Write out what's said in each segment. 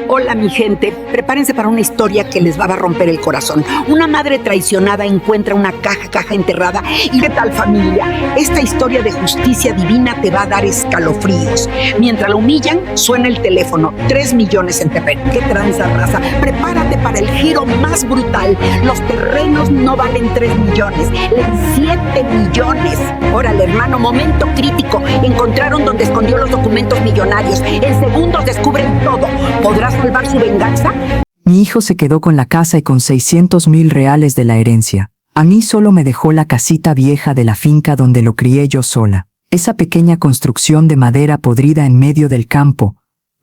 Hola mi gente, prepárense para una historia que les va a romper el corazón. Una madre traicionada encuentra una caja enterrada. ¿Y qué tal, familia? Esta historia de justicia divina te va a dar escalofríos. Mientras la humillan, suena el teléfono. 3 millones en terreno. ¡Qué tranza, raza! Prepárate para el giro más brutal. Los terrenos no valen 3 millones, en 7 millones. Órale, hermano, momento crítico. Encontraron donde escondió los documentos millonarios. En segundos descubren todo. ¿Podrás salvar su venganza? Mi hijo se quedó con la casa y con 600,000 reales de la herencia. A mí solo me dejó la casita vieja de la finca donde lo crié yo sola. Esa pequeña construcción de madera podrida en medio del campo,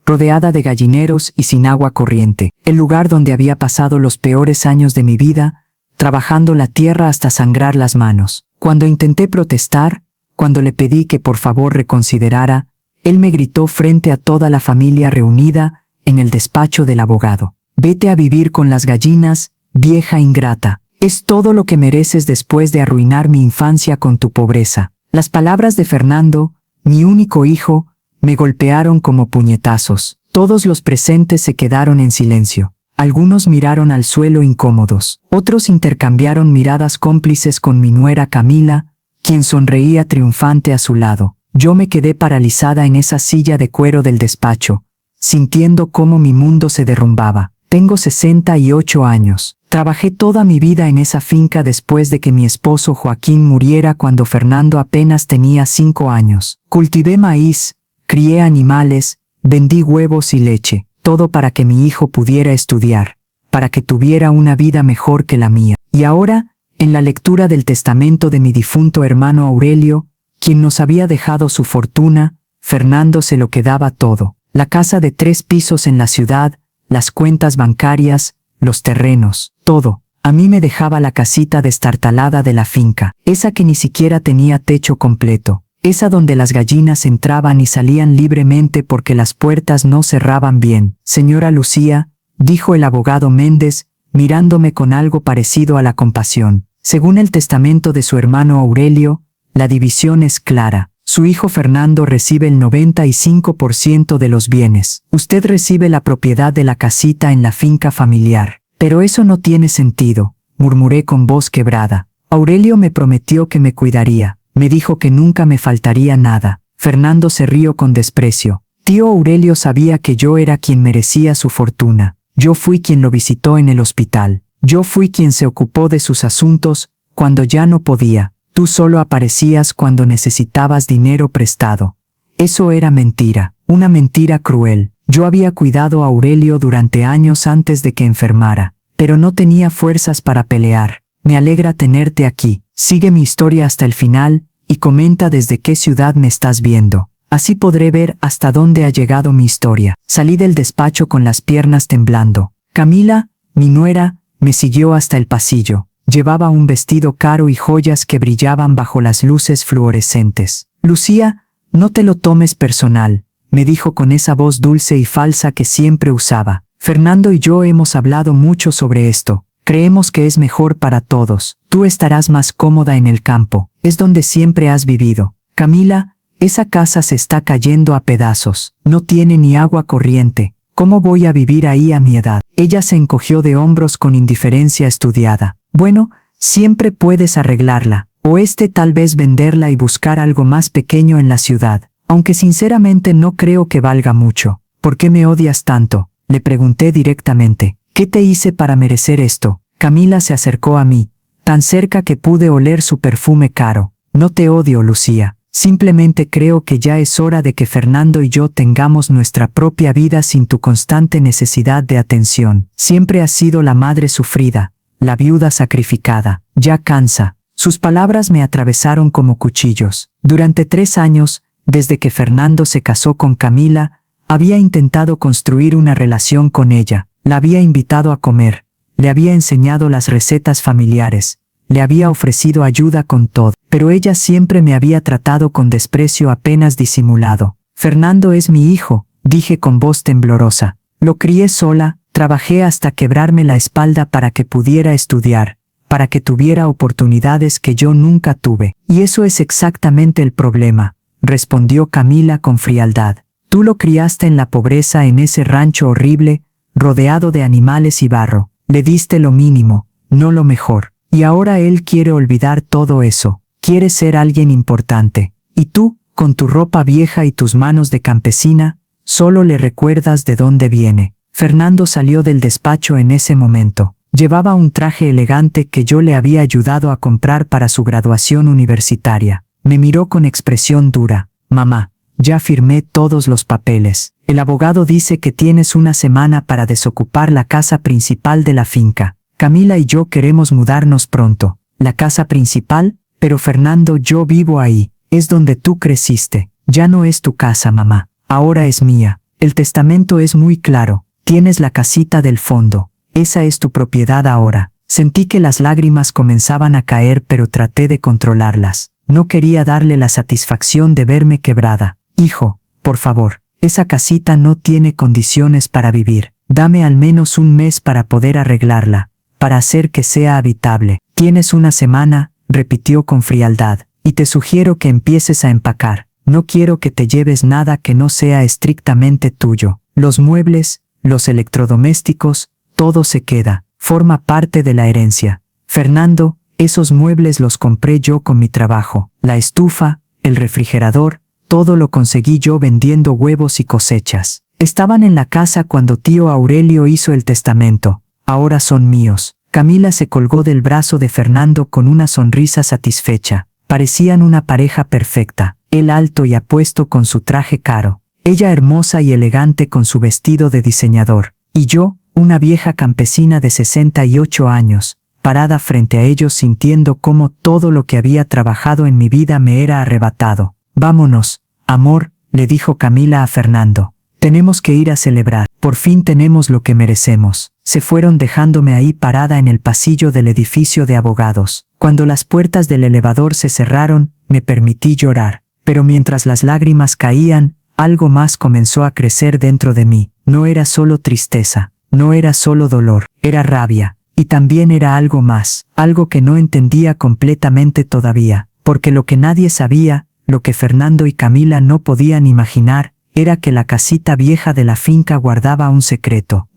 rodeada de gallineros y sin agua corriente. El lugar donde había pasado los peores años de mi vida, trabajando la tierra hasta sangrar las manos. Cuando intenté protestar, cuando le pedí que por favor reconsiderara, él me gritó frente a toda la familia reunida en el despacho del abogado: «Vete a vivir con las gallinas, vieja ingrata. Es todo lo que mereces después de arruinar mi infancia con tu pobreza». Las palabras de Fernando, mi único hijo, me golpearon como puñetazos. Todos los presentes se quedaron en silencio. Algunos miraron al suelo incómodos. Otros intercambiaron miradas cómplices con mi nuera Camila, quien sonreía triunfante a su lado. Yo me quedé paralizada en esa silla de cuero del despacho, sintiendo cómo mi mundo se derrumbaba. Tengo 68 años. Trabajé toda mi vida en esa finca después de que mi esposo Joaquín muriera cuando Fernando apenas tenía 5 años. Cultivé maíz, crié animales, vendí huevos y leche, todo para que mi hijo pudiera estudiar, para que tuviera una vida mejor que la mía. Y ahora, en la lectura del testamento de mi difunto hermano Aurelio, quien nos había dejado su fortuna, Fernando se lo quedaba todo. La casa de 3 pisos en la ciudad, las cuentas bancarias, los terrenos, todo. A mí me dejaba la casita destartalada de la finca, esa que ni siquiera tenía techo completo, esa donde las gallinas entraban y salían libremente porque las puertas no cerraban bien. «Señora Lucía», dijo el abogado Méndez, mirándome con algo parecido a la compasión, «según el testamento de su hermano Aurelio, la división es clara. Su hijo Fernando recibe el 95% de los bienes. Usted recibe la propiedad de la casita en la finca familiar». «Pero eso no tiene sentido», murmuré con voz quebrada. «Aurelio me prometió que me cuidaría. Me dijo que nunca me faltaría nada». Fernando se rió con desprecio. «Tío Aurelio sabía que yo era quien merecía su fortuna. Yo fui quien lo visitó en el hospital. Yo fui quien se ocupó de sus asuntos cuando ya no podía. Tú solo aparecías cuando necesitabas dinero prestado». Eso era mentira, una mentira cruel. Yo había cuidado a Aurelio durante años antes de que enfermara, pero no tenía fuerzas para pelear. Me alegra tenerte aquí. Sigue mi historia hasta el final y comenta desde qué ciudad me estás viendo. Así podré ver hasta dónde ha llegado mi historia. Salí del despacho con las piernas temblando. Camila, mi nuera, me siguió hasta el pasillo. Llevaba un vestido caro y joyas que brillaban bajo las luces fluorescentes. «Lucía, no te lo tomes personal», me dijo con esa voz dulce y falsa que siempre usaba. «Fernando y yo hemos hablado mucho sobre esto. Creemos que es mejor para todos. Tú estarás más cómoda en el campo. Es donde siempre has vivido. Camila, esa casa se está cayendo a pedazos. No tiene ni agua corriente. ¿Cómo voy a vivir ahí a mi edad?». Ella se encogió de hombros con indiferencia estudiada. «Bueno, siempre puedes arreglarla, o tal vez venderla y buscar algo más pequeño en la ciudad, aunque sinceramente no creo que valga mucho». «¿Por qué me odias tanto?», le pregunté directamente. «¿Qué te hice para merecer esto?». Camila se acercó a mí, tan cerca que pude oler su perfume caro. «No te odio, Lucía. Simplemente creo que ya es hora de que Fernando y yo tengamos nuestra propia vida sin tu constante necesidad de atención. Siempre has sido la madre sufrida, la viuda sacrificada. Ya cansa». Sus palabras me atravesaron como cuchillos. Durante 3 años, desde que Fernando se casó con Camila, había intentado construir una relación con ella. La había invitado a comer, le había enseñado las recetas familiares, le había ofrecido ayuda con todo, pero ella siempre me había tratado con desprecio apenas disimulado. «Fernando es mi hijo», dije con voz temblorosa. «Lo crié sola, trabajé hasta quebrarme la espalda para que pudiera estudiar, para que tuviera oportunidades que yo nunca tuve». «Y eso es exactamente el problema», respondió Camila con frialdad. «Tú lo criaste en la pobreza en ese rancho horrible, rodeado de animales y barro. Le diste lo mínimo, no lo mejor. Y ahora él quiere olvidar todo eso. Quiere ser alguien importante. Y tú, con tu ropa vieja y tus manos de campesina, solo le recuerdas de dónde viene. Fernando salió del despacho en ese momento. Llevaba un traje elegante que yo le había ayudado a comprar para su graduación universitaria. Me miró con expresión dura. Mamá, ya firmé todos los papeles. El abogado dice que tienes una semana para desocupar la casa principal de la finca. Camila y yo queremos mudarnos pronto. La casa principal, pero Fernando, yo vivo ahí. Es donde tú creciste. Ya no es tu casa, mamá. Ahora es mía. El testamento es muy claro. Tienes la casita del fondo. Esa es tu propiedad ahora. Sentí que las lágrimas comenzaban a caer, pero traté de controlarlas. No quería darle la satisfacción de verme quebrada. Hijo, por favor, esa casita no tiene condiciones para vivir. Dame al menos un mes para poder arreglarla, para hacer que sea habitable. Tienes una semana, repitió con frialdad, y te sugiero que empieces a empacar. No quiero que te lleves nada que no sea estrictamente tuyo. Los muebles, los electrodomésticos, todo se queda. Forma parte de la herencia. Fernando, esos muebles los compré yo con mi trabajo. La estufa, el refrigerador, todo lo conseguí yo vendiendo huevos y cosechas. Estaban en la casa cuando tío Aurelio hizo el testamento. Ahora son míos. Camila se colgó del brazo de Fernando con una sonrisa satisfecha. Parecían una pareja perfecta. Él alto y apuesto con su traje caro. Ella hermosa y elegante con su vestido de diseñador. Y yo, una vieja campesina de 68 años, parada frente a ellos sintiendo cómo todo lo que había trabajado en mi vida me era arrebatado. Vámonos, amor, le dijo Camila a Fernando. Tenemos que ir a celebrar. Por fin tenemos lo que merecemos. Se fueron dejándome ahí parada en el pasillo del edificio de abogados. Cuando las puertas del elevador se cerraron, me permití llorar. Pero mientras las lágrimas caían, algo más comenzó a crecer dentro de mí. No era solo tristeza, no era solo dolor, era rabia. Y también era algo más, algo que no entendía completamente todavía, porque lo que nadie sabía, lo que Fernando y Camila no podían imaginar, era que la casita vieja de la finca guardaba un secreto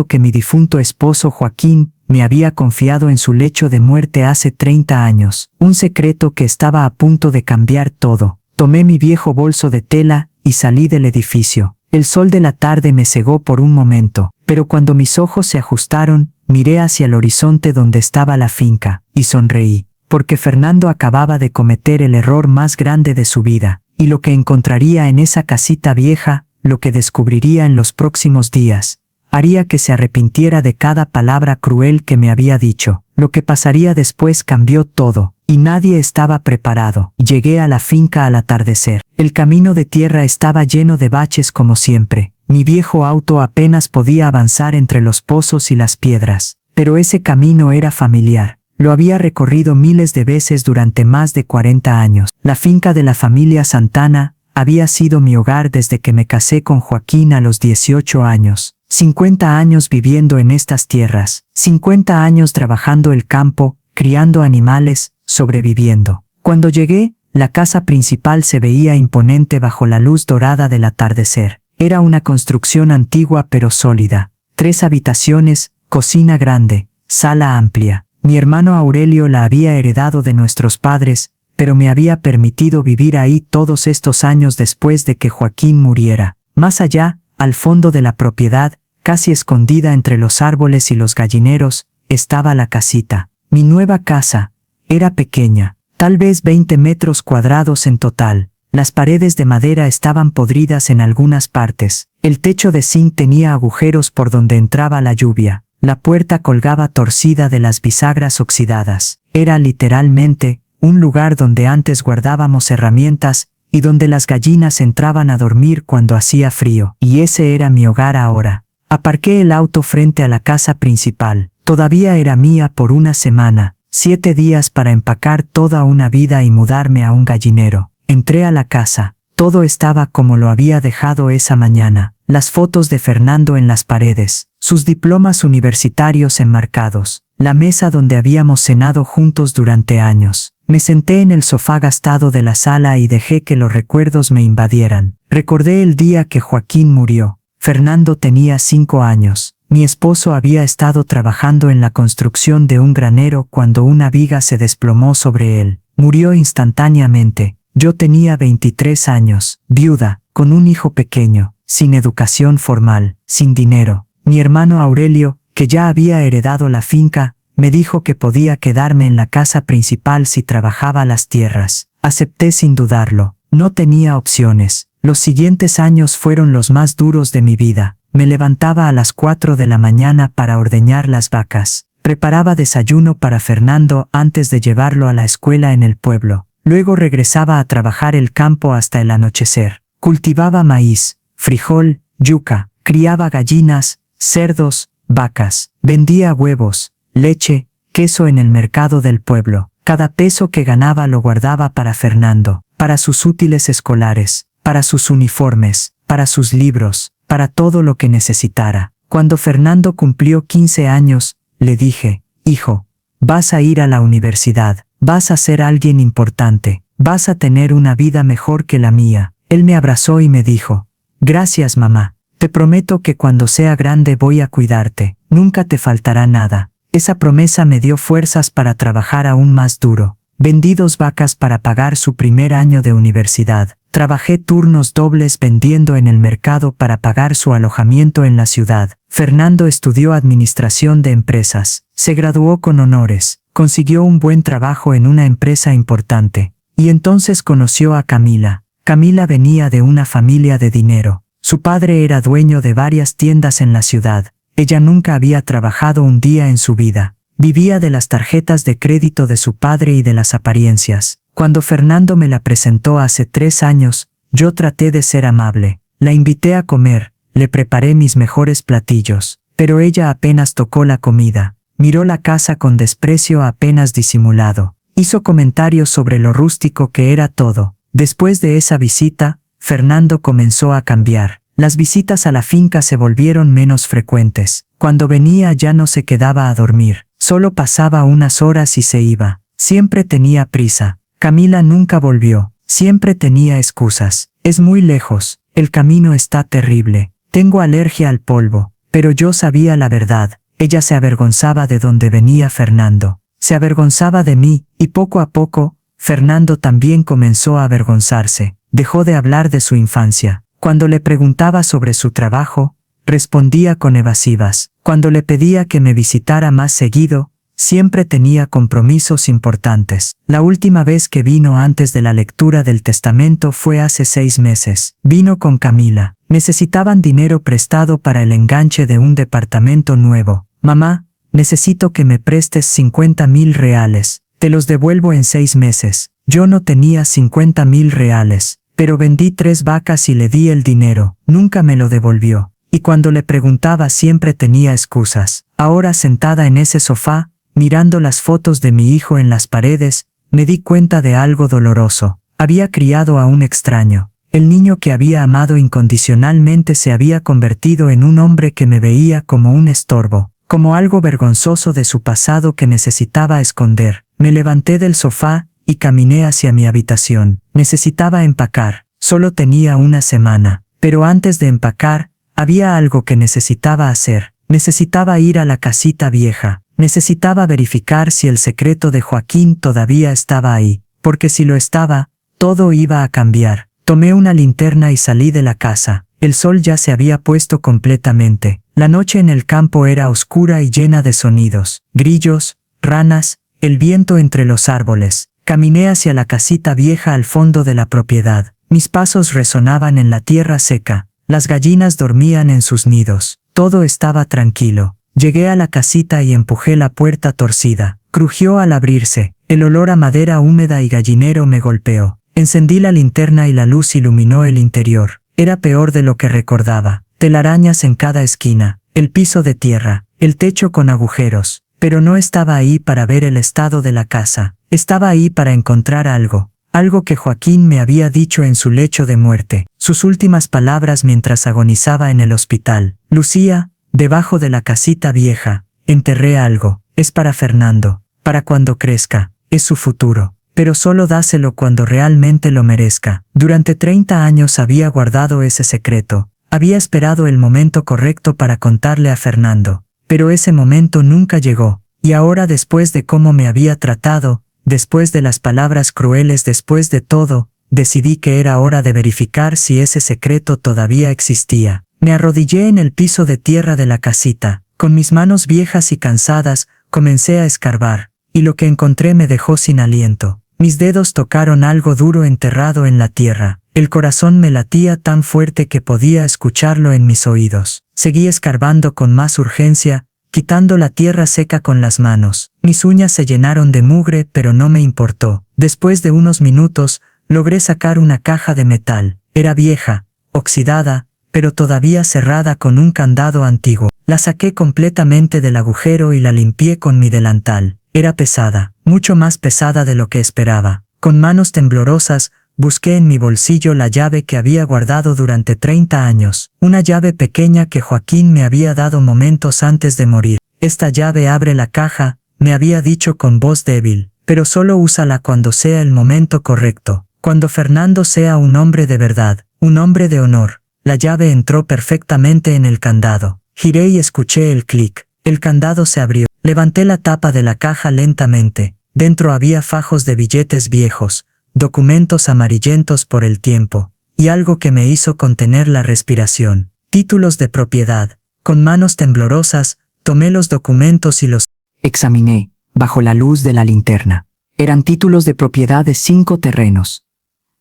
que mi difunto esposo Joaquín me había confiado en su lecho de muerte hace 30 años, un secreto que estaba a punto de cambiar todo. Tomé mi viejo bolso de tela y salí del edificio. El sol de la tarde me cegó por un momento, pero cuando mis ojos se ajustaron, miré hacia el horizonte donde estaba la finca, y sonreí, porque Fernando acababa de cometer el error más grande de su vida, y lo que encontraría en esa casita vieja, lo que descubriría en los próximos días, haría que se arrepintiera de cada palabra cruel que me había dicho. Lo que pasaría después cambió todo, y nadie estaba preparado. Llegué a la finca al atardecer. El camino de tierra estaba lleno de baches como siempre. Mi viejo auto apenas podía avanzar entre los pozos y las piedras. Pero ese camino era familiar. Lo había recorrido miles de veces durante más de 40 años. La finca de la familia Santana había sido mi hogar desde que me casé con Joaquín a los 18 años. 50 años viviendo en estas tierras. 50 años trabajando el campo, criando animales, sobreviviendo. Cuando llegué, la casa principal se veía imponente bajo la luz dorada del atardecer. Era una construcción antigua pero sólida. 3 habitaciones, cocina grande, sala amplia. Mi hermano Aurelio la había heredado de nuestros padres, pero me había permitido vivir ahí todos estos años después de que Joaquín muriera. Más allá, al fondo de la propiedad, casi escondida entre los árboles y los gallineros, estaba la casita. Mi nueva casa era pequeña, tal vez 20 metros cuadrados en total. Las paredes de madera estaban podridas en algunas partes. El techo de zinc tenía agujeros por donde entraba la lluvia. La puerta colgaba torcida de las bisagras oxidadas. Era literalmente un lugar donde antes guardábamos herramientas y donde las gallinas entraban a dormir cuando hacía frío. Y ese era mi hogar ahora. Aparqué el auto frente a la casa principal. Todavía era mía por una semana. 7 días para empacar toda una vida y mudarme a un gallinero. Entré a la casa. Todo estaba como lo había dejado esa mañana. Las fotos de Fernando en las paredes, sus diplomas universitarios enmarcados, la mesa donde habíamos cenado juntos durante años. Me senté en el sofá gastado de la sala y dejé que los recuerdos me invadieran. Recordé el día que Joaquín murió. Fernando tenía 5 años. Mi esposo había estado trabajando en la construcción de un granero cuando una viga se desplomó sobre él. Murió instantáneamente. Yo tenía 23 años, viuda, con un hijo pequeño, sin educación formal, sin dinero. Mi hermano Aurelio, que ya había heredado la finca, me dijo que podía quedarme en la casa principal si trabajaba las tierras. Acepté sin dudarlo. No tenía opciones. Los siguientes años fueron los más duros de mi vida. Me levantaba a las 4 de la mañana para ordeñar las vacas. Preparaba desayuno para Fernando antes de llevarlo a la escuela en el pueblo. Luego regresaba a trabajar el campo hasta el anochecer. Cultivaba maíz, frijol, yuca, criaba gallinas, cerdos, vacas. Vendía huevos, leche, queso en el mercado del pueblo. Cada peso que ganaba lo guardaba para Fernando, para sus útiles escolares, para sus uniformes, para sus libros, para todo lo que necesitara. Cuando Fernando cumplió 15 años, le dije: hijo, vas a ir a la universidad, vas a ser alguien importante, vas a tener una vida mejor que la mía. Él me abrazó y me dijo: gracias, mamá. Te prometo que cuando sea grande voy a cuidarte, nunca te faltará nada. Esa promesa me dio fuerzas para trabajar aún más duro. Vendí 2 vacas para pagar su primer año de universidad. Trabajé turnos dobles vendiendo en el mercado para pagar su alojamiento en la ciudad. Fernando estudió administración de empresas. Se graduó con honores. Consiguió un buen trabajo en una empresa importante. Y entonces conoció a Camila. Camila venía de una familia de dinero. Su padre era dueño de varias tiendas en la ciudad. Ella nunca había trabajado un día en su vida. Vivía de las tarjetas de crédito de su padre y de las apariencias. Cuando Fernando me la presentó hace 3 años, yo traté de ser amable. La invité a comer, le preparé mis mejores platillos, pero ella apenas tocó la comida. Miró la casa con desprecio apenas disimulado. Hizo comentarios sobre lo rústico que era todo. Después de esa visita, Fernando comenzó a cambiar. Las visitas a la finca se volvieron menos frecuentes. Cuando venía ya no se quedaba a dormir. Solo pasaba unas horas y se iba. Siempre tenía prisa. Camila nunca volvió. Siempre tenía excusas. Es muy lejos. El camino está terrible. Tengo alergia al polvo. Pero yo sabía la verdad. Ella se avergonzaba de donde venía Fernando. Se avergonzaba de mí, y poco a poco, Fernando también comenzó a avergonzarse. Dejó de hablar de su infancia. Cuando le preguntaba sobre su trabajo, respondía con evasivas. Cuando le pedía que me visitara más seguido, siempre tenía compromisos importantes. La última vez que vino antes de la lectura del testamento fue hace 6 meses. Vino con Camila. Necesitaban dinero prestado para el enganche de un departamento nuevo. Mamá, necesito que me prestes 50,000 reales. Te los devuelvo en 6 meses. Yo no tenía 50,000 reales, pero vendí 3 vacas y le di el dinero. Nunca me lo devolvió. Y cuando le preguntaba siempre tenía excusas. Ahora sentada en ese sofá, mirando las fotos de mi hijo en las paredes, me di cuenta de algo doloroso. Había criado a un extraño. El niño que había amado incondicionalmente se había convertido en un hombre que me veía como un estorbo, como algo vergonzoso de su pasado que necesitaba esconder. Me levanté del sofá y caminé hacia mi habitación. Necesitaba empacar. Solo tenía una semana. Pero antes de empacar, había algo que necesitaba hacer. Necesitaba ir a la casita vieja. Necesitaba verificar si el secreto de Joaquín todavía estaba ahí. Porque si lo estaba, todo iba a cambiar. Tomé una linterna y salí de la casa. El sol ya se había puesto completamente. La noche en el campo era oscura y llena de sonidos. Grillos, ranas, el viento entre los árboles. Caminé hacia la casita vieja al fondo de la propiedad. Mis pasos resonaban en la tierra seca. Las gallinas dormían en sus nidos. Todo estaba tranquilo. Llegué a la casita y empujé la puerta torcida. Crujió al abrirse. El olor a madera húmeda y gallinero me golpeó. Encendí la linterna y la luz iluminó el interior. Era peor de lo que recordaba. Telarañas en cada esquina. El piso de tierra. El techo con agujeros. Pero no estaba ahí para ver el estado de la casa. Estaba ahí para encontrar algo. Algo que Joaquín me había dicho en su lecho de muerte. Sus últimas palabras mientras agonizaba en el hospital. Lucía, debajo de la casita vieja, enterré algo. Es para Fernando. Para cuando crezca. Es su futuro. Pero solo dáselo cuando realmente lo merezca. Durante 30 años había guardado ese secreto. Había esperado el momento correcto para contarle a Fernando, pero ese momento nunca llegó, y ahora después de cómo me había tratado, después de las palabras crueles, después de todo, decidí que era hora de verificar si ese secreto todavía existía. Me arrodillé en el piso de tierra de la casita, con mis manos viejas y cansadas, comencé a escarbar, y lo que encontré me dejó sin aliento. Mis dedos tocaron algo duro enterrado en la tierra. El corazón me latía tan fuerte que podía escucharlo en mis oídos. Seguí escarbando con más urgencia, quitando la tierra seca con las manos. Mis uñas se llenaron de mugre, pero no me importó. Después de unos minutos, logré sacar una caja de metal. Era vieja, oxidada, pero todavía cerrada con un candado antiguo. La saqué completamente del agujero y la limpié con mi delantal. Era pesada, mucho más pesada de lo que esperaba. Con manos temblorosas, busqué en mi bolsillo la llave que había guardado durante 30 años, una llave pequeña que Joaquín me había dado momentos antes de morir. Esta llave abre la caja, me había dicho con voz débil, pero solo úsala cuando sea el momento correcto, cuando Fernando sea un hombre de verdad, un hombre de honor. La llave entró perfectamente en el candado. Giré y escuché el clic. El candado se abrió. Levanté la tapa de la caja lentamente. Dentro había fajos de billetes viejos, documentos amarillentos por el tiempo, y algo que me hizo contener la respiración. Títulos de propiedad. Con manos temblorosas, tomé los documentos y los examiné, bajo la luz de la linterna. Eran títulos de propiedad de 5 terrenos.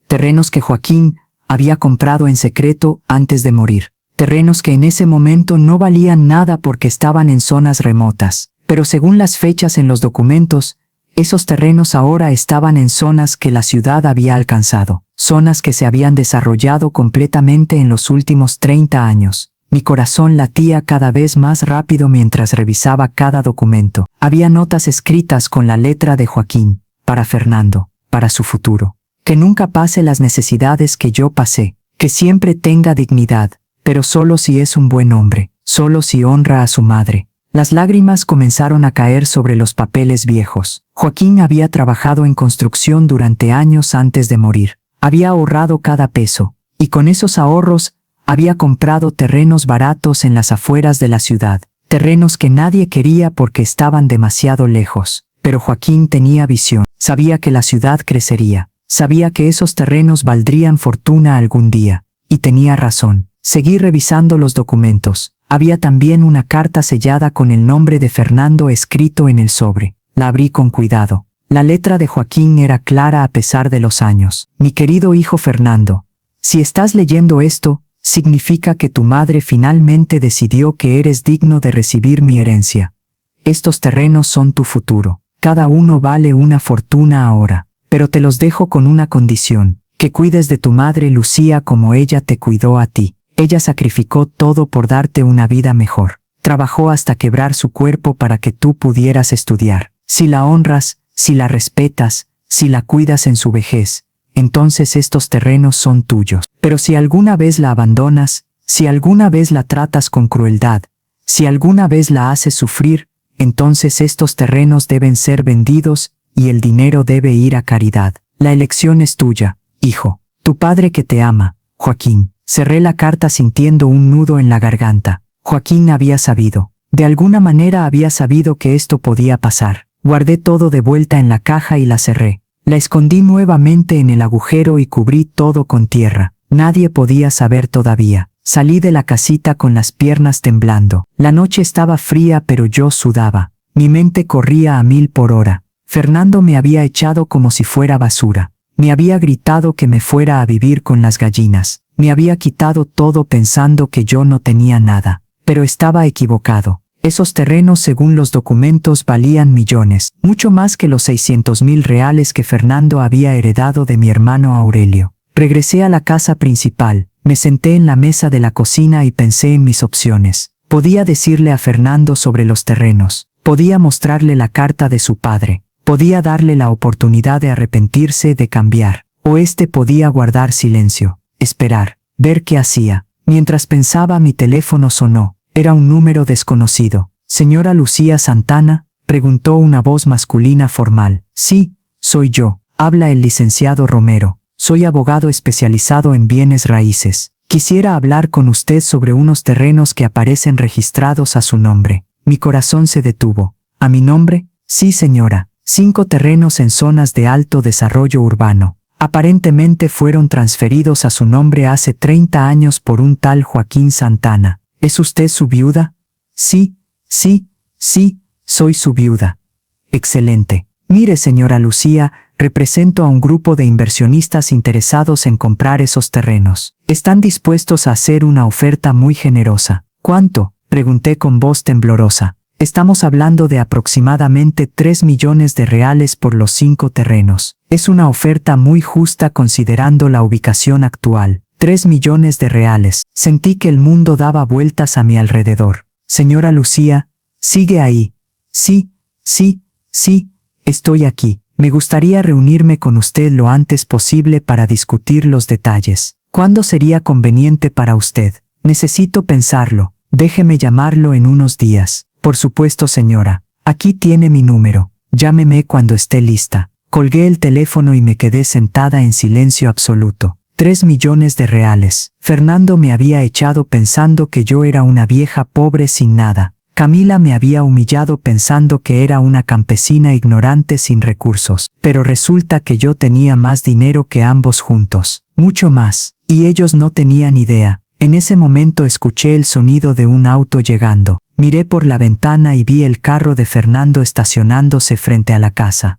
Terrenos que Joaquín había comprado en secreto antes de morir. Terrenos que en ese momento no valían nada porque estaban en zonas remotas. Pero según las fechas en los documentos, esos terrenos ahora estaban en zonas que la ciudad había alcanzado. Zonas que se habían desarrollado completamente en los últimos 30 años. Mi corazón latía cada vez más rápido mientras revisaba cada documento. Había notas escritas con la letra de Joaquín, para Fernando, para su futuro. Que nunca pase las necesidades que yo pasé, que siempre tenga dignidad, pero solo si es un buen hombre, solo si honra a su madre. Las lágrimas comenzaron a caer sobre los papeles viejos. Joaquín había trabajado en construcción durante años antes de morir. Había ahorrado cada peso, y con esos ahorros había comprado terrenos baratos en las afueras de la ciudad, terrenos que nadie quería porque estaban demasiado lejos. Pero Joaquín tenía visión, sabía que la ciudad crecería, sabía que esos terrenos valdrían fortuna algún día, y tenía razón. Seguí revisando los documentos. Había también una carta sellada con el nombre de Fernando escrito en el sobre. La abrí con cuidado. La letra de Joaquín era clara a pesar de los años. Mi querido hijo Fernando, si estás leyendo esto, significa que tu madre finalmente decidió que eres digno de recibir mi herencia. Estos terrenos son tu futuro. Cada uno vale una fortuna ahora. Pero te los dejo con una condición, que cuides de tu madre Lucía como ella te cuidó a ti. Ella sacrificó todo por darte una vida mejor. Trabajó hasta quebrar su cuerpo para que tú pudieras estudiar. Si la honras, si la respetas, si la cuidas en su vejez, entonces estos terrenos son tuyos. Pero si alguna vez la abandonas, si alguna vez la tratas con crueldad, si alguna vez la haces sufrir, entonces estos terrenos deben ser vendidos y el dinero debe ir a caridad. La elección es tuya, hijo. Tu padre que te ama, Joaquín. Cerré la carta sintiendo un nudo en la garganta. Joaquín había sabido. De alguna manera había sabido que esto podía pasar. Guardé todo de vuelta en la caja y la cerré. La escondí nuevamente en el agujero y cubrí todo con tierra. Nadie podía saber todavía. Salí de la casita con las piernas temblando. La noche estaba fría pero yo sudaba. Mi mente corría a 1000 por hora. Fernando me había echado como si fuera basura. Me había gritado que me fuera a vivir con las gallinas. Me había quitado todo pensando que yo no tenía nada. Pero estaba equivocado. Esos terrenos según los documentos valían millones, mucho más que los 600.000 reales que Fernando había heredado de mi hermano Aurelio. Regresé a la casa principal, me senté en la mesa de la cocina y pensé en mis opciones. Podía decirle a Fernando sobre los terrenos, podía mostrarle la carta de su padre, podía darle la oportunidad de arrepentirse, de cambiar, o podía guardar silencio. Esperar, ver qué hacía. Mientras pensaba mi teléfono sonó. Era un número desconocido. ¿Señora Lucía Santana?, preguntó una voz masculina formal. Sí, soy yo. Habla el licenciado Romero. Soy abogado especializado en bienes raíces. Quisiera hablar con usted sobre unos terrenos que aparecen registrados a su nombre. Mi corazón se detuvo. ¿A mi nombre? Sí, señora. 5 terrenos en zonas de alto desarrollo urbano. Aparentemente fueron transferidos a su nombre hace 30 años por un tal Joaquín Santana. ¿Es usted su viuda? Sí, soy su viuda. Excelente. Mire, señora Lucía, represento a un grupo de inversionistas interesados en comprar esos terrenos. Están dispuestos a hacer una oferta muy generosa. ¿Cuánto?, pregunté con voz temblorosa. Estamos hablando de aproximadamente 3 millones de reales por los 5 terrenos. Es una oferta muy justa considerando la ubicación actual. 3 millones de reales. Sentí que el mundo daba vueltas a mi alrededor. Señora Lucía, ¿sigue ahí? Sí, estoy aquí. Me gustaría reunirme con usted lo antes posible para discutir los detalles. ¿Cuándo sería conveniente para usted? Necesito pensarlo. Déjeme llamarlo en unos días. Por supuesto, señora. Aquí tiene mi número. Llámeme cuando esté lista. Colgué el teléfono y me quedé sentada en silencio absoluto. 3 millones de reales. Fernando me había echado pensando que yo era una vieja pobre sin nada. Camila me había humillado pensando que era una campesina ignorante sin recursos. Pero resulta que yo tenía más dinero que ambos juntos. Mucho más. Y ellos no tenían idea. En ese momento escuché el sonido de un auto llegando. Miré por la ventana y vi el carro de Fernando estacionándose frente a la casa.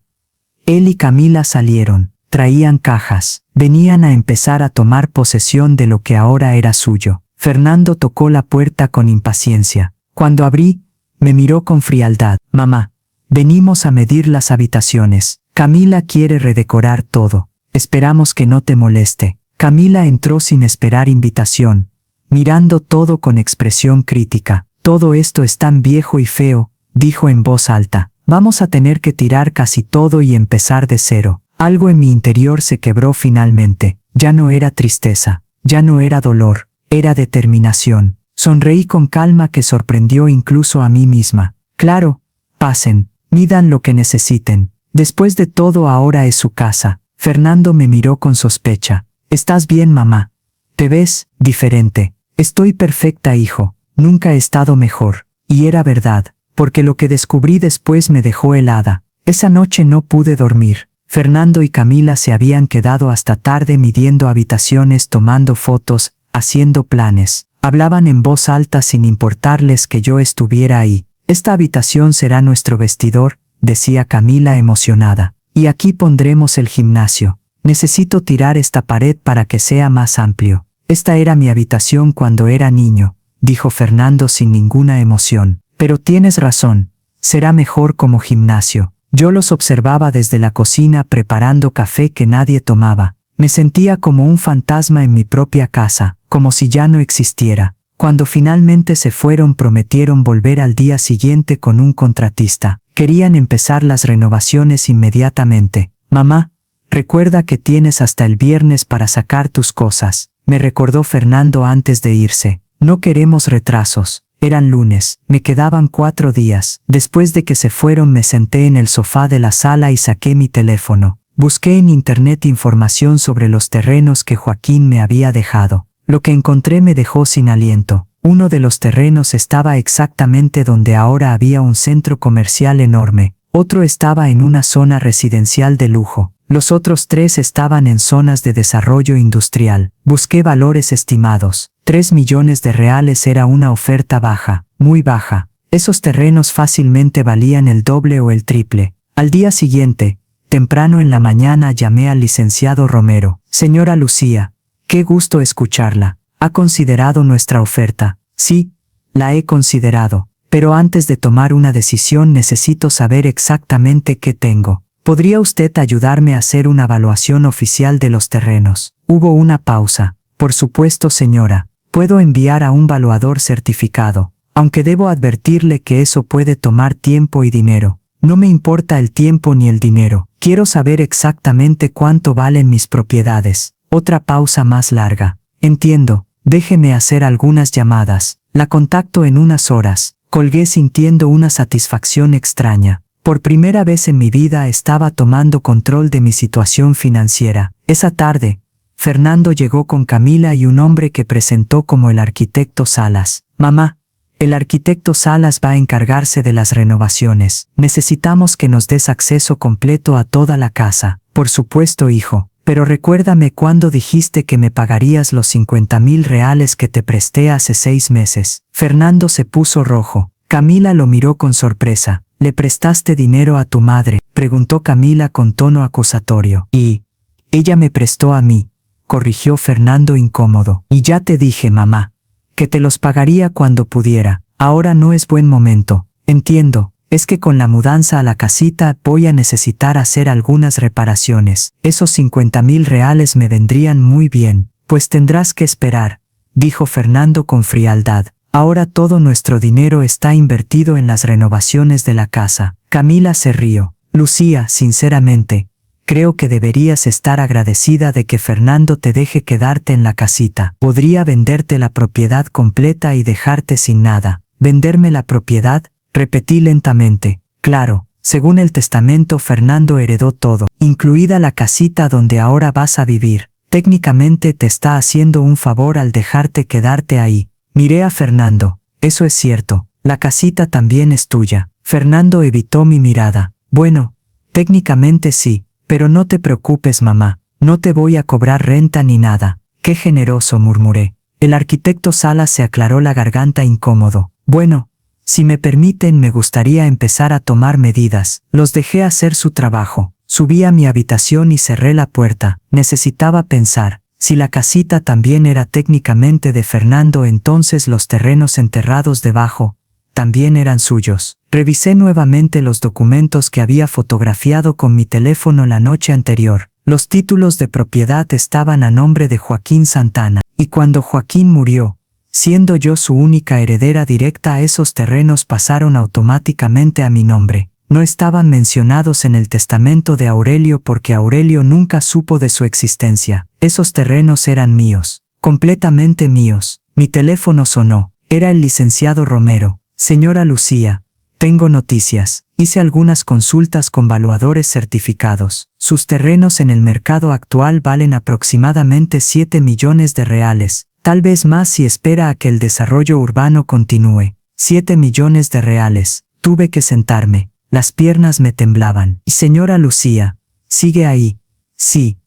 Él y Camila salieron. Traían cajas. Venían a empezar a tomar posesión de lo que ahora era suyo. Fernando tocó la puerta con impaciencia. Cuando abrí, me miró con frialdad. Mamá, venimos a medir las habitaciones. Camila quiere redecorar todo. Esperamos que no te moleste. Camila entró sin esperar invitación, mirando todo con expresión crítica. Todo esto es tan viejo y feo, dijo en voz alta. Vamos a tener que tirar casi todo y empezar de cero. Algo en mi interior se quebró finalmente. Ya no era tristeza, ya no era dolor, era determinación. Sonreí con calma que sorprendió incluso a mí misma. Claro, pasen, midan lo que necesiten. Después de todo ahora es su casa. Fernando me miró con sospecha. ¿Estás bien, mamá? ¿Te ves diferente? Estoy perfecta, hijo. Nunca he estado mejor. Y era verdad, porque lo que descubrí después me dejó helada. Esa noche no pude dormir. Fernando y Camila se habían quedado hasta tarde midiendo habitaciones, tomando fotos, haciendo planes. Hablaban en voz alta sin importarles que yo estuviera ahí. Esta habitación será nuestro vestidor, decía Camila emocionada. Y aquí pondremos el gimnasio. Necesito tirar esta pared para que sea más amplio. Esta era mi habitación cuando era niño, dijo Fernando sin ninguna emoción. Pero tienes razón, será mejor como gimnasio. Yo los observaba desde la cocina preparando café que nadie tomaba. Me sentía como un fantasma en mi propia casa, como si ya no existiera. Cuando finalmente se fueron prometieron volver al día siguiente con un contratista. Querían empezar las renovaciones inmediatamente. Mamá, recuerda que tienes hasta el viernes para sacar tus cosas, me recordó Fernando antes de irse. No queremos retrasos. Eran lunes, me quedaban 4 días. Después de que se fueron me senté en el sofá de la sala y saqué mi teléfono. Busqué en internet información sobre los terrenos que Joaquín me había dejado. Lo que encontré me dejó sin aliento. Uno de los terrenos estaba exactamente donde ahora había un centro comercial enorme. Otro estaba en una zona residencial de lujo. Los otros 3 estaban en zonas de desarrollo industrial. Busqué valores estimados. 3 millones de reales era una oferta baja, muy baja. Esos terrenos fácilmente valían el doble o el triple. Al día siguiente, temprano en la mañana llamé al licenciado Romero. Señora Lucía, qué gusto escucharla. ¿Ha considerado nuestra oferta? Sí, la he considerado. Pero antes de tomar una decisión necesito saber exactamente qué tengo. ¿Podría usted ayudarme a hacer una evaluación oficial de los terrenos? Hubo una pausa. Por supuesto, señora. Puedo enviar a un valuador certificado, aunque debo advertirle que eso puede tomar tiempo y dinero. No me importa el tiempo ni el dinero. Quiero saber exactamente cuánto valen mis propiedades. Otra pausa más larga. Entiendo. Déjeme hacer algunas llamadas. La contacto en unas horas. Colgué sintiendo una satisfacción extraña. Por primera vez en mi vida estaba tomando control de mi situación financiera. Esa tarde, Fernando llegó con Camila y un hombre que presentó como el arquitecto Salas. Mamá, el arquitecto Salas va a encargarse de las renovaciones. Necesitamos que nos des acceso completo a toda la casa. Por supuesto, hijo. Pero recuérdame cuándo dijiste que me pagarías los 50,000 reales que te presté hace 6 meses. Fernando se puso rojo. Camila lo miró con sorpresa. ¿Le prestaste dinero a tu madre?, preguntó Camila con tono acusatorio. Y ella me prestó a mí, corrigió Fernando incómodo. Y ya te dije, mamá, que te los pagaría cuando pudiera. Ahora no es buen momento. Entiendo. Es que con la mudanza a la casita voy a necesitar hacer algunas reparaciones. Esos 50,000 reales me vendrían muy bien. Pues tendrás que esperar, dijo Fernando con frialdad. Ahora todo nuestro dinero está invertido en las renovaciones de la casa. Camila se rió. Lucía, sinceramente, creo que deberías estar agradecida de que Fernando te deje quedarte en la casita. Podría venderte la propiedad completa y dejarte sin nada. ¿Venderme la propiedad?, repetí lentamente. Claro, según el testamento Fernando heredó todo, incluida la casita donde ahora vas a vivir. Técnicamente te está haciendo un favor al dejarte quedarte ahí. Miré a Fernando. Eso es cierto, la casita también es tuya. Fernando evitó mi mirada. Bueno, técnicamente sí, pero no te preocupes, mamá, no te voy a cobrar renta ni nada. Qué generoso, murmuré. El arquitecto Salas se aclaró la garganta incómodo. Bueno, si me permiten, me gustaría empezar a tomar medidas. Los dejé hacer su trabajo. Subí a mi habitación y cerré la puerta. Necesitaba pensar. Si la casita también era técnicamente de Fernando, entonces los terrenos enterrados debajo también eran suyos. Revisé nuevamente los documentos que había fotografiado con mi teléfono la noche anterior. Los títulos de propiedad estaban a nombre de Joaquín Santana. Y cuando Joaquín murió, siendo yo su única heredera directa, esos terrenos pasaron automáticamente a mi nombre. No estaban mencionados en el testamento de Aurelio porque Aurelio nunca supo de su existencia. Esos terrenos eran míos, completamente míos. Mi teléfono sonó. Era el licenciado Romero. Señora Lucía, tengo noticias. Hice algunas consultas con valuadores certificados. Sus terrenos en el mercado actual valen aproximadamente 7 millones de reales. Tal vez más si espera a que el desarrollo urbano continúe. 7 millones de reales. Tuve que sentarme. Las piernas me temblaban. Y señora Lucía, ¿sigue ahí? Sí,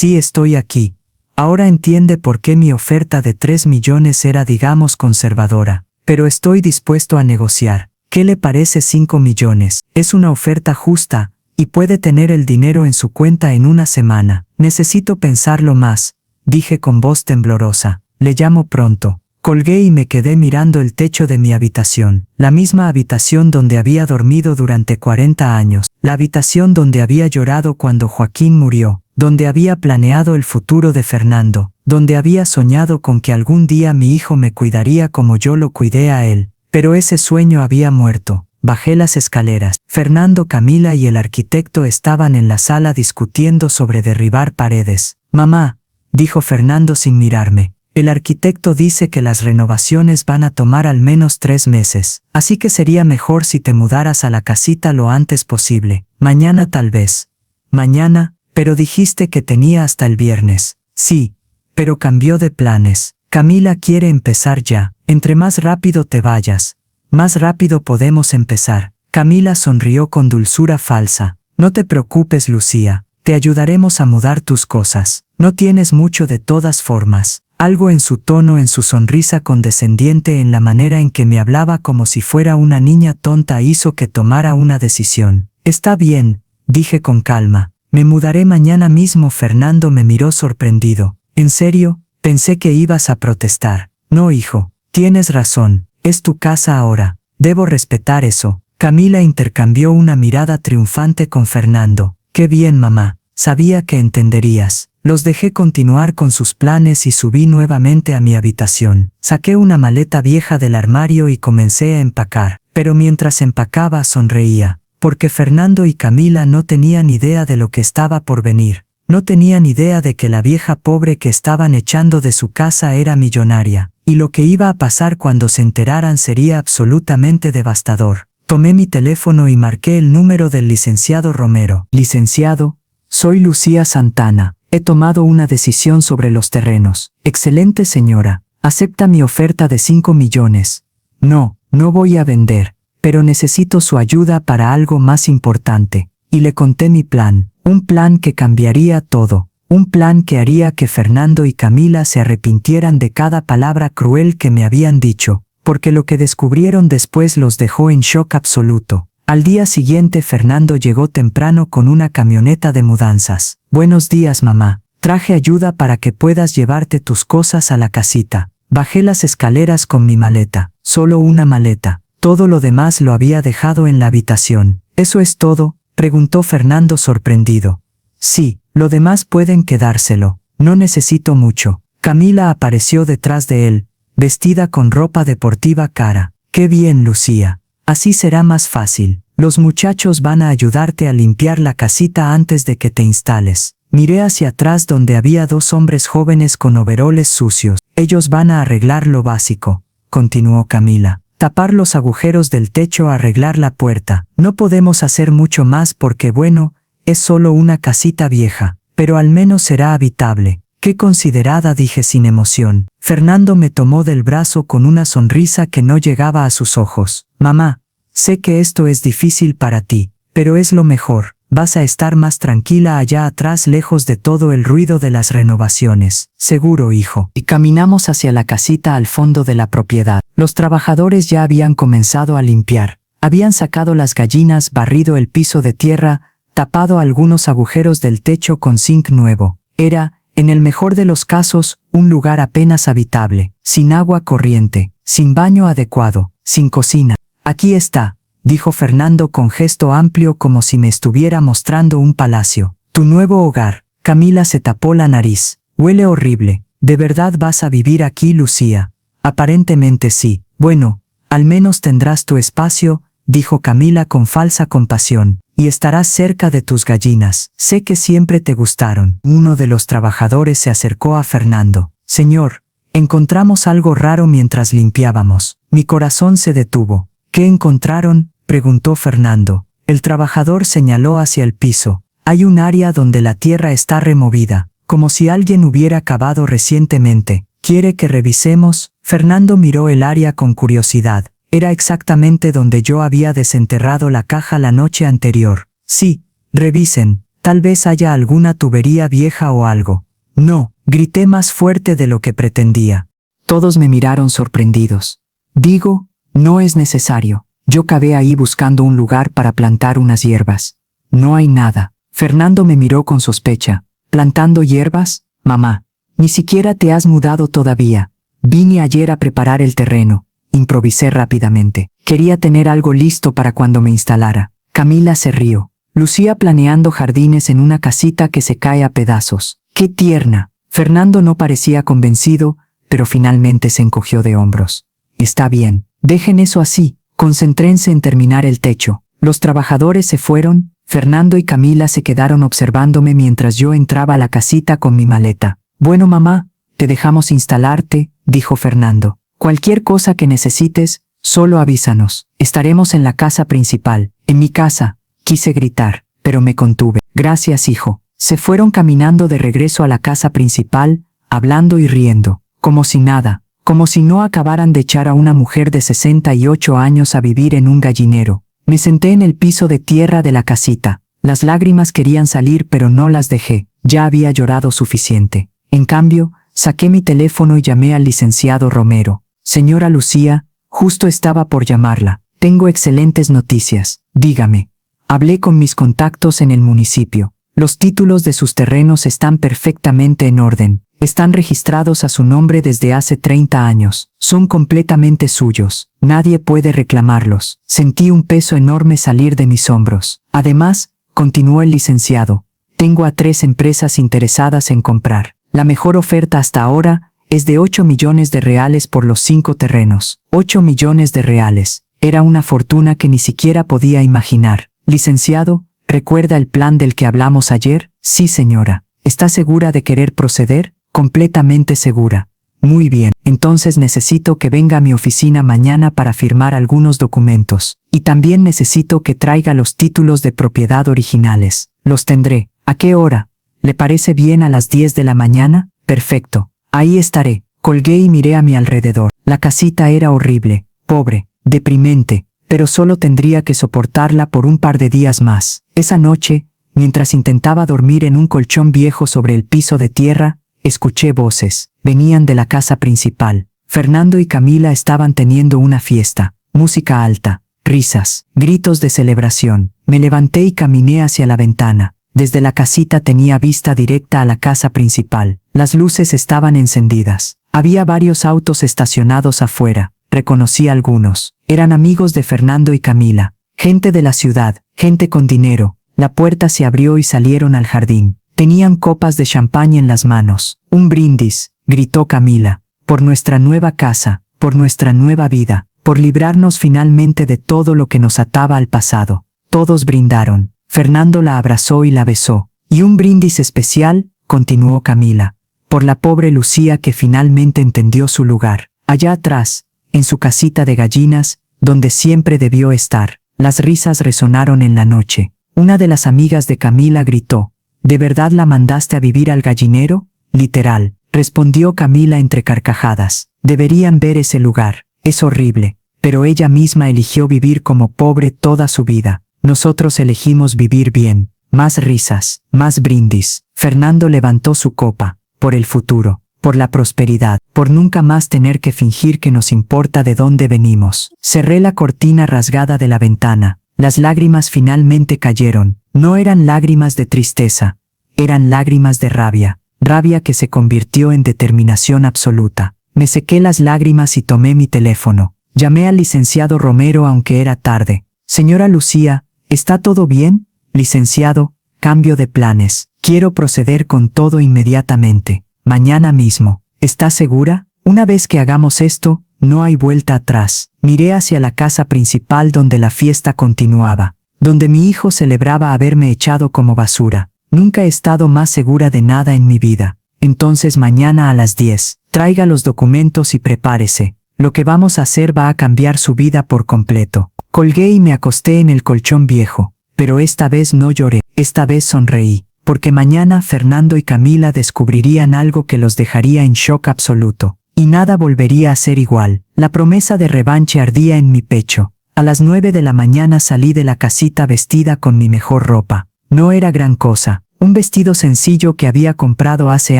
estoy aquí. Ahora entiende por qué mi oferta de 3 millones era, digamos, conservadora. Pero estoy dispuesto a negociar. ¿Qué le parece 5 millones? Es una oferta justa, y puede tener el dinero en su cuenta en una semana. Necesito pensarlo más, dije con voz temblorosa. Le llamo pronto. Colgué y me quedé mirando el techo de mi habitación, la misma habitación donde había dormido durante 40 años, la habitación donde había llorado cuando Joaquín murió, donde había planeado el futuro de Fernando, donde había soñado con que algún día mi hijo me cuidaría como yo lo cuidé a él. Pero ese sueño había muerto. Bajé las escaleras. Fernando, Camila y el arquitecto estaban en la sala discutiendo sobre derribar paredes. Mamá, dijo Fernando sin mirarme. El arquitecto dice que las renovaciones van a tomar al menos 3 meses, así que sería mejor si te mudaras a la casita lo antes posible. Mañana tal vez. Mañana, pero dijiste que tenía hasta el viernes. Sí, pero cambió de planes. Camila quiere empezar ya. Entre más rápido te vayas, más rápido podemos empezar. Camila sonrió con dulzura falsa. No te preocupes, Lucía, te ayudaremos a mudar tus cosas. No tienes mucho de todas formas. Algo en su tono, en su sonrisa condescendiente, en la manera en que me hablaba como si fuera una niña tonta, hizo que tomara una decisión. Está bien, dije con calma. Me mudaré mañana mismo. Fernando me miró sorprendido. ¿En serio? Pensé que ibas a protestar. No, hijo, tienes razón. Es tu casa ahora. Debo respetar eso. Camila intercambió una mirada triunfante con Fernando. Qué bien, mamá. Sabía que entenderías. Los dejé continuar con sus planes y subí nuevamente a mi habitación. Saqué una maleta vieja del armario y comencé a empacar. Pero mientras empacaba sonreía, porque Fernando y Camila no tenían idea de lo que estaba por venir. No tenían idea de que la vieja pobre que estaban echando de su casa era millonaria, y lo que iba a pasar cuando se enteraran sería absolutamente devastador. Tomé mi teléfono y marqué el número del licenciado Romero. Licenciado, soy Lucía Santana. He tomado una decisión sobre los terrenos. Excelente, señora. Acepta mi oferta de 5 millones. No voy a vender, pero necesito su ayuda para algo más importante. Y le conté mi plan. Un plan que cambiaría todo. Un plan que haría que Fernando y Camila se arrepintieran de cada palabra cruel que me habían dicho, porque lo que descubrieron después los dejó en shock absoluto. Al día siguiente Fernando llegó temprano con una camioneta de mudanzas. Buenos días, mamá. Traje ayuda para que puedas llevarte tus cosas a la casita. Bajé las escaleras con mi maleta. Solo una maleta. Todo lo demás lo había dejado en la habitación. ¿Eso es todo?, preguntó Fernando sorprendido. Sí, lo demás pueden quedárselo. No necesito mucho. Camila apareció detrás de él, vestida con ropa deportiva cara. Qué bien, Lucía. Así será más fácil. Los muchachos van a ayudarte a limpiar la casita antes de que te instales. Miré hacia atrás donde había 2 hombres jóvenes con overoles sucios. Ellos van a arreglar lo básico, continuó Camila. Tapar los agujeros del techo, arreglar la puerta. No podemos hacer mucho más porque bueno, es solo una casita vieja, pero al menos será habitable. Qué considerada, dije sin emoción. Fernando me tomó del brazo con una sonrisa que no llegaba a sus ojos. Mamá, sé que esto es difícil para ti, pero es lo mejor. Vas a estar más tranquila allá atrás, lejos de todo el ruido de las renovaciones. Seguro, hijo. Y caminamos hacia la casita al fondo de la propiedad. Los trabajadores ya habían comenzado a limpiar. Habían sacado las gallinas, barrido el piso de tierra, tapado algunos agujeros del techo con zinc nuevo. Era, en el mejor de los casos, un lugar apenas habitable, sin agua corriente, sin baño adecuado, sin cocina. Aquí está, dijo Fernando con gesto amplio como si me estuviera mostrando un palacio. Tu nuevo hogar. Camila se tapó la nariz. Huele horrible. ¿De verdad vas a vivir aquí, Lucía? Aparentemente sí. Bueno, al menos tendrás tu espacio, dijo Camila con falsa compasión, y estarás cerca de tus gallinas. Sé que siempre te gustaron. Uno de los trabajadores se acercó a Fernando. Señor, encontramos algo raro mientras limpiábamos. Mi corazón se detuvo. ¿Qué encontraron?, preguntó Fernando. El trabajador señaló hacia el piso. Hay un área donde la tierra está removida, como si alguien hubiera cavado recientemente. ¿Quiere que revisemos? Fernando miró el área con curiosidad. Era exactamente donde yo había desenterrado la caja la noche anterior. Sí, revisen. Tal vez haya alguna tubería vieja o algo. No, grité más fuerte de lo que pretendía. Todos me miraron sorprendidos. Digo, no es necesario. Yo cavé ahí buscando un lugar para plantar unas hierbas. No hay nada. Fernando me miró con sospecha. ¿Plantando hierbas? Mamá, ni siquiera te has mudado todavía. Vine ayer a preparar el terreno. Improvisé rápidamente. Quería tener algo listo para cuando me instalara. Camila se rió. Lucía planeando jardines en una casita que se cae a pedazos. ¡Qué tierna! Fernando no parecía convencido, pero finalmente se encogió de hombros. Está bien. Dejen eso así. Concéntrense en terminar el techo. Los trabajadores se fueron. Fernando y Camila se quedaron observándome mientras yo entraba a la casita con mi maleta. Bueno, mamá, te dejamos instalarte, dijo Fernando. Cualquier cosa que necesites, solo avísanos. Estaremos en la casa principal. En mi casa, quise gritar, pero me contuve. Gracias, hijo. Se fueron caminando de regreso a la casa principal, hablando y riendo, como si nada. Como si no acabaran de echar a una mujer de 68 años a vivir en un gallinero. Me senté en el piso de tierra de la casita. Las lágrimas querían salir pero no las dejé. Ya había llorado suficiente. En cambio, saqué mi teléfono y llamé al licenciado Romero. Señora Lucía, justo estaba por llamarla. Tengo excelentes noticias. Dígame. Hablé con mis contactos en el municipio. Los títulos de sus terrenos están perfectamente en orden. Están registrados a su nombre desde hace 30 años. Son completamente suyos. Nadie puede reclamarlos. Sentí un peso enorme salir de mis hombros. Además, continuó el licenciado, tengo a 3 empresas interesadas en comprar. La mejor oferta hasta ahora es de 8 millones de reales por los 5 terrenos. 8 millones de reales. Era una fortuna que ni siquiera podía imaginar. Licenciado, ¿recuerda el plan del que hablamos ayer? Sí, señora. ¿Está segura de querer proceder? Completamente segura. Muy bien, entonces necesito que venga a mi oficina mañana para firmar algunos documentos. Y también necesito que traiga los títulos de propiedad originales. Los tendré. ¿A qué hora? ¿Le parece bien a las 10 de la mañana? Perfecto. Ahí estaré. Colgué y miré a mi alrededor. La casita era horrible, pobre, deprimente, pero solo tendría que soportarla por un par de días más. Esa noche, mientras intentaba dormir en un colchón viejo sobre el piso de tierra, escuché voces. Venían de la casa principal. Fernando y Camila estaban teniendo una fiesta. Música alta, risas, gritos de celebración. Me levanté y caminé hacia la ventana. Desde la casita tenía vista directa a la casa principal. Las luces estaban encendidas. Había varios autos estacionados afuera. Reconocí a algunos. Eran amigos de Fernando y Camila. Gente de la ciudad, gente con dinero. La puerta se abrió y salieron al jardín. Tenían copas de champán en las manos. Un brindis, gritó Camila. Por nuestra nueva casa, por nuestra nueva vida, por librarnos finalmente de todo lo que nos ataba al pasado. Todos brindaron. Fernando la abrazó y la besó. Y un brindis especial, continuó Camila, por la pobre Lucía que finalmente entendió su lugar. Allá atrás, en su casita de gallinas, donde siempre debió estar. Las risas resonaron en la noche. Una de las amigas de Camila gritó, ¿de verdad la mandaste a vivir al gallinero? Literal, respondió Camila entre carcajadas. Deberían ver ese lugar. Es horrible. Pero ella misma eligió vivir como pobre toda su vida. Nosotros elegimos vivir bien. Más risas, más brindis. Fernando levantó su copa. Por el futuro, por la prosperidad, por nunca más tener que fingir que nos importa de dónde venimos. Cerré la cortina rasgada de la ventana. Las lágrimas finalmente cayeron. No eran lágrimas de tristeza. Eran lágrimas de rabia. Rabia que se convirtió en determinación absoluta. Me sequé las lágrimas y tomé mi teléfono. Llamé al licenciado Romero aunque era tarde. Señora Lucía, ¿está todo bien? Licenciado, cambio de planes. Quiero proceder con todo inmediatamente. Mañana mismo. ¿Está segura? Una vez que hagamos esto, no hay vuelta atrás. Miré hacia la casa principal donde la fiesta continuaba. Donde mi hijo celebraba haberme echado como basura. Nunca he estado más segura de nada en mi vida. Entonces mañana a las 10, traiga los documentos y prepárese. Lo que vamos a hacer va a cambiar su vida por completo. Colgué y me acosté en el colchón viejo. Pero esta vez no lloré, esta vez sonreí. Porque mañana Fernando y Camila descubrirían algo que los dejaría en shock absoluto. Y nada volvería a ser igual. La promesa de revanche ardía en mi pecho. A las 9 de la mañana salí de la casita vestida con mi mejor ropa. No era gran cosa. Un vestido sencillo que había comprado hace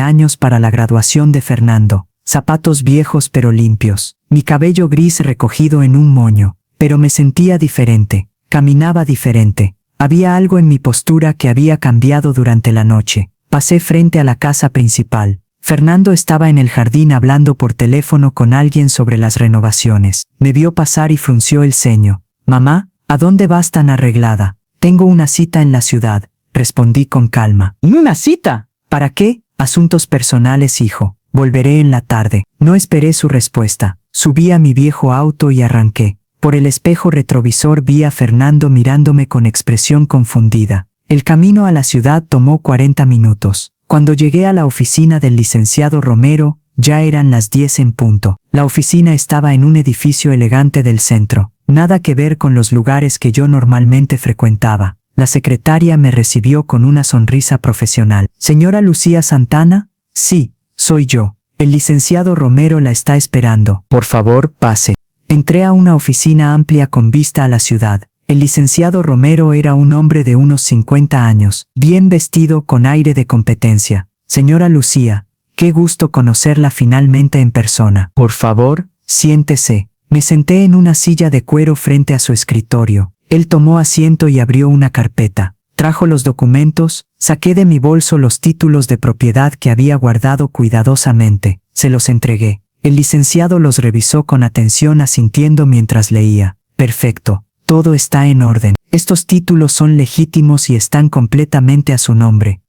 años para la graduación de Fernando. Zapatos viejos pero limpios. Mi cabello gris recogido en un moño. Pero me sentía diferente. Caminaba diferente. Había algo en mi postura que había cambiado durante la noche. Pasé frente a la casa principal. Fernando estaba en el jardín hablando por teléfono con alguien sobre las renovaciones. Me vio pasar y frunció el ceño. Mamá, ¿a dónde vas tan arreglada? Tengo una cita en la ciudad, respondí con calma. ¿Una cita? ¿Para qué? Asuntos personales, hijo. Volveré en la tarde. No esperé su respuesta. Subí a mi viejo auto y arranqué. Por el espejo retrovisor vi a Fernando mirándome con expresión confundida. El camino a la ciudad tomó 40 minutos. Cuando llegué a la oficina del licenciado Romero, ya eran las 10 en punto. La oficina estaba en un edificio elegante del centro. Nada que ver con los lugares que yo normalmente frecuentaba. La secretaria me recibió con una sonrisa profesional. ¿Señora Lucía Santana? Sí, soy yo. El licenciado Romero la está esperando. Por favor, pase. Entré a una oficina amplia con vista a la ciudad. El licenciado Romero era un hombre de unos 50 años, bien vestido con aire de competencia. Señora Lucía, qué gusto conocerla finalmente en persona. Por favor, siéntese. Me senté en una silla de cuero frente a su escritorio. Él tomó asiento y abrió una carpeta. Trajo los documentos, saqué de mi bolso los títulos de propiedad que había guardado cuidadosamente. Se los entregué. El licenciado los revisó con atención asintiendo mientras leía. Perfecto. Todo está en orden. Estos títulos son legítimos y están completamente a su nombre.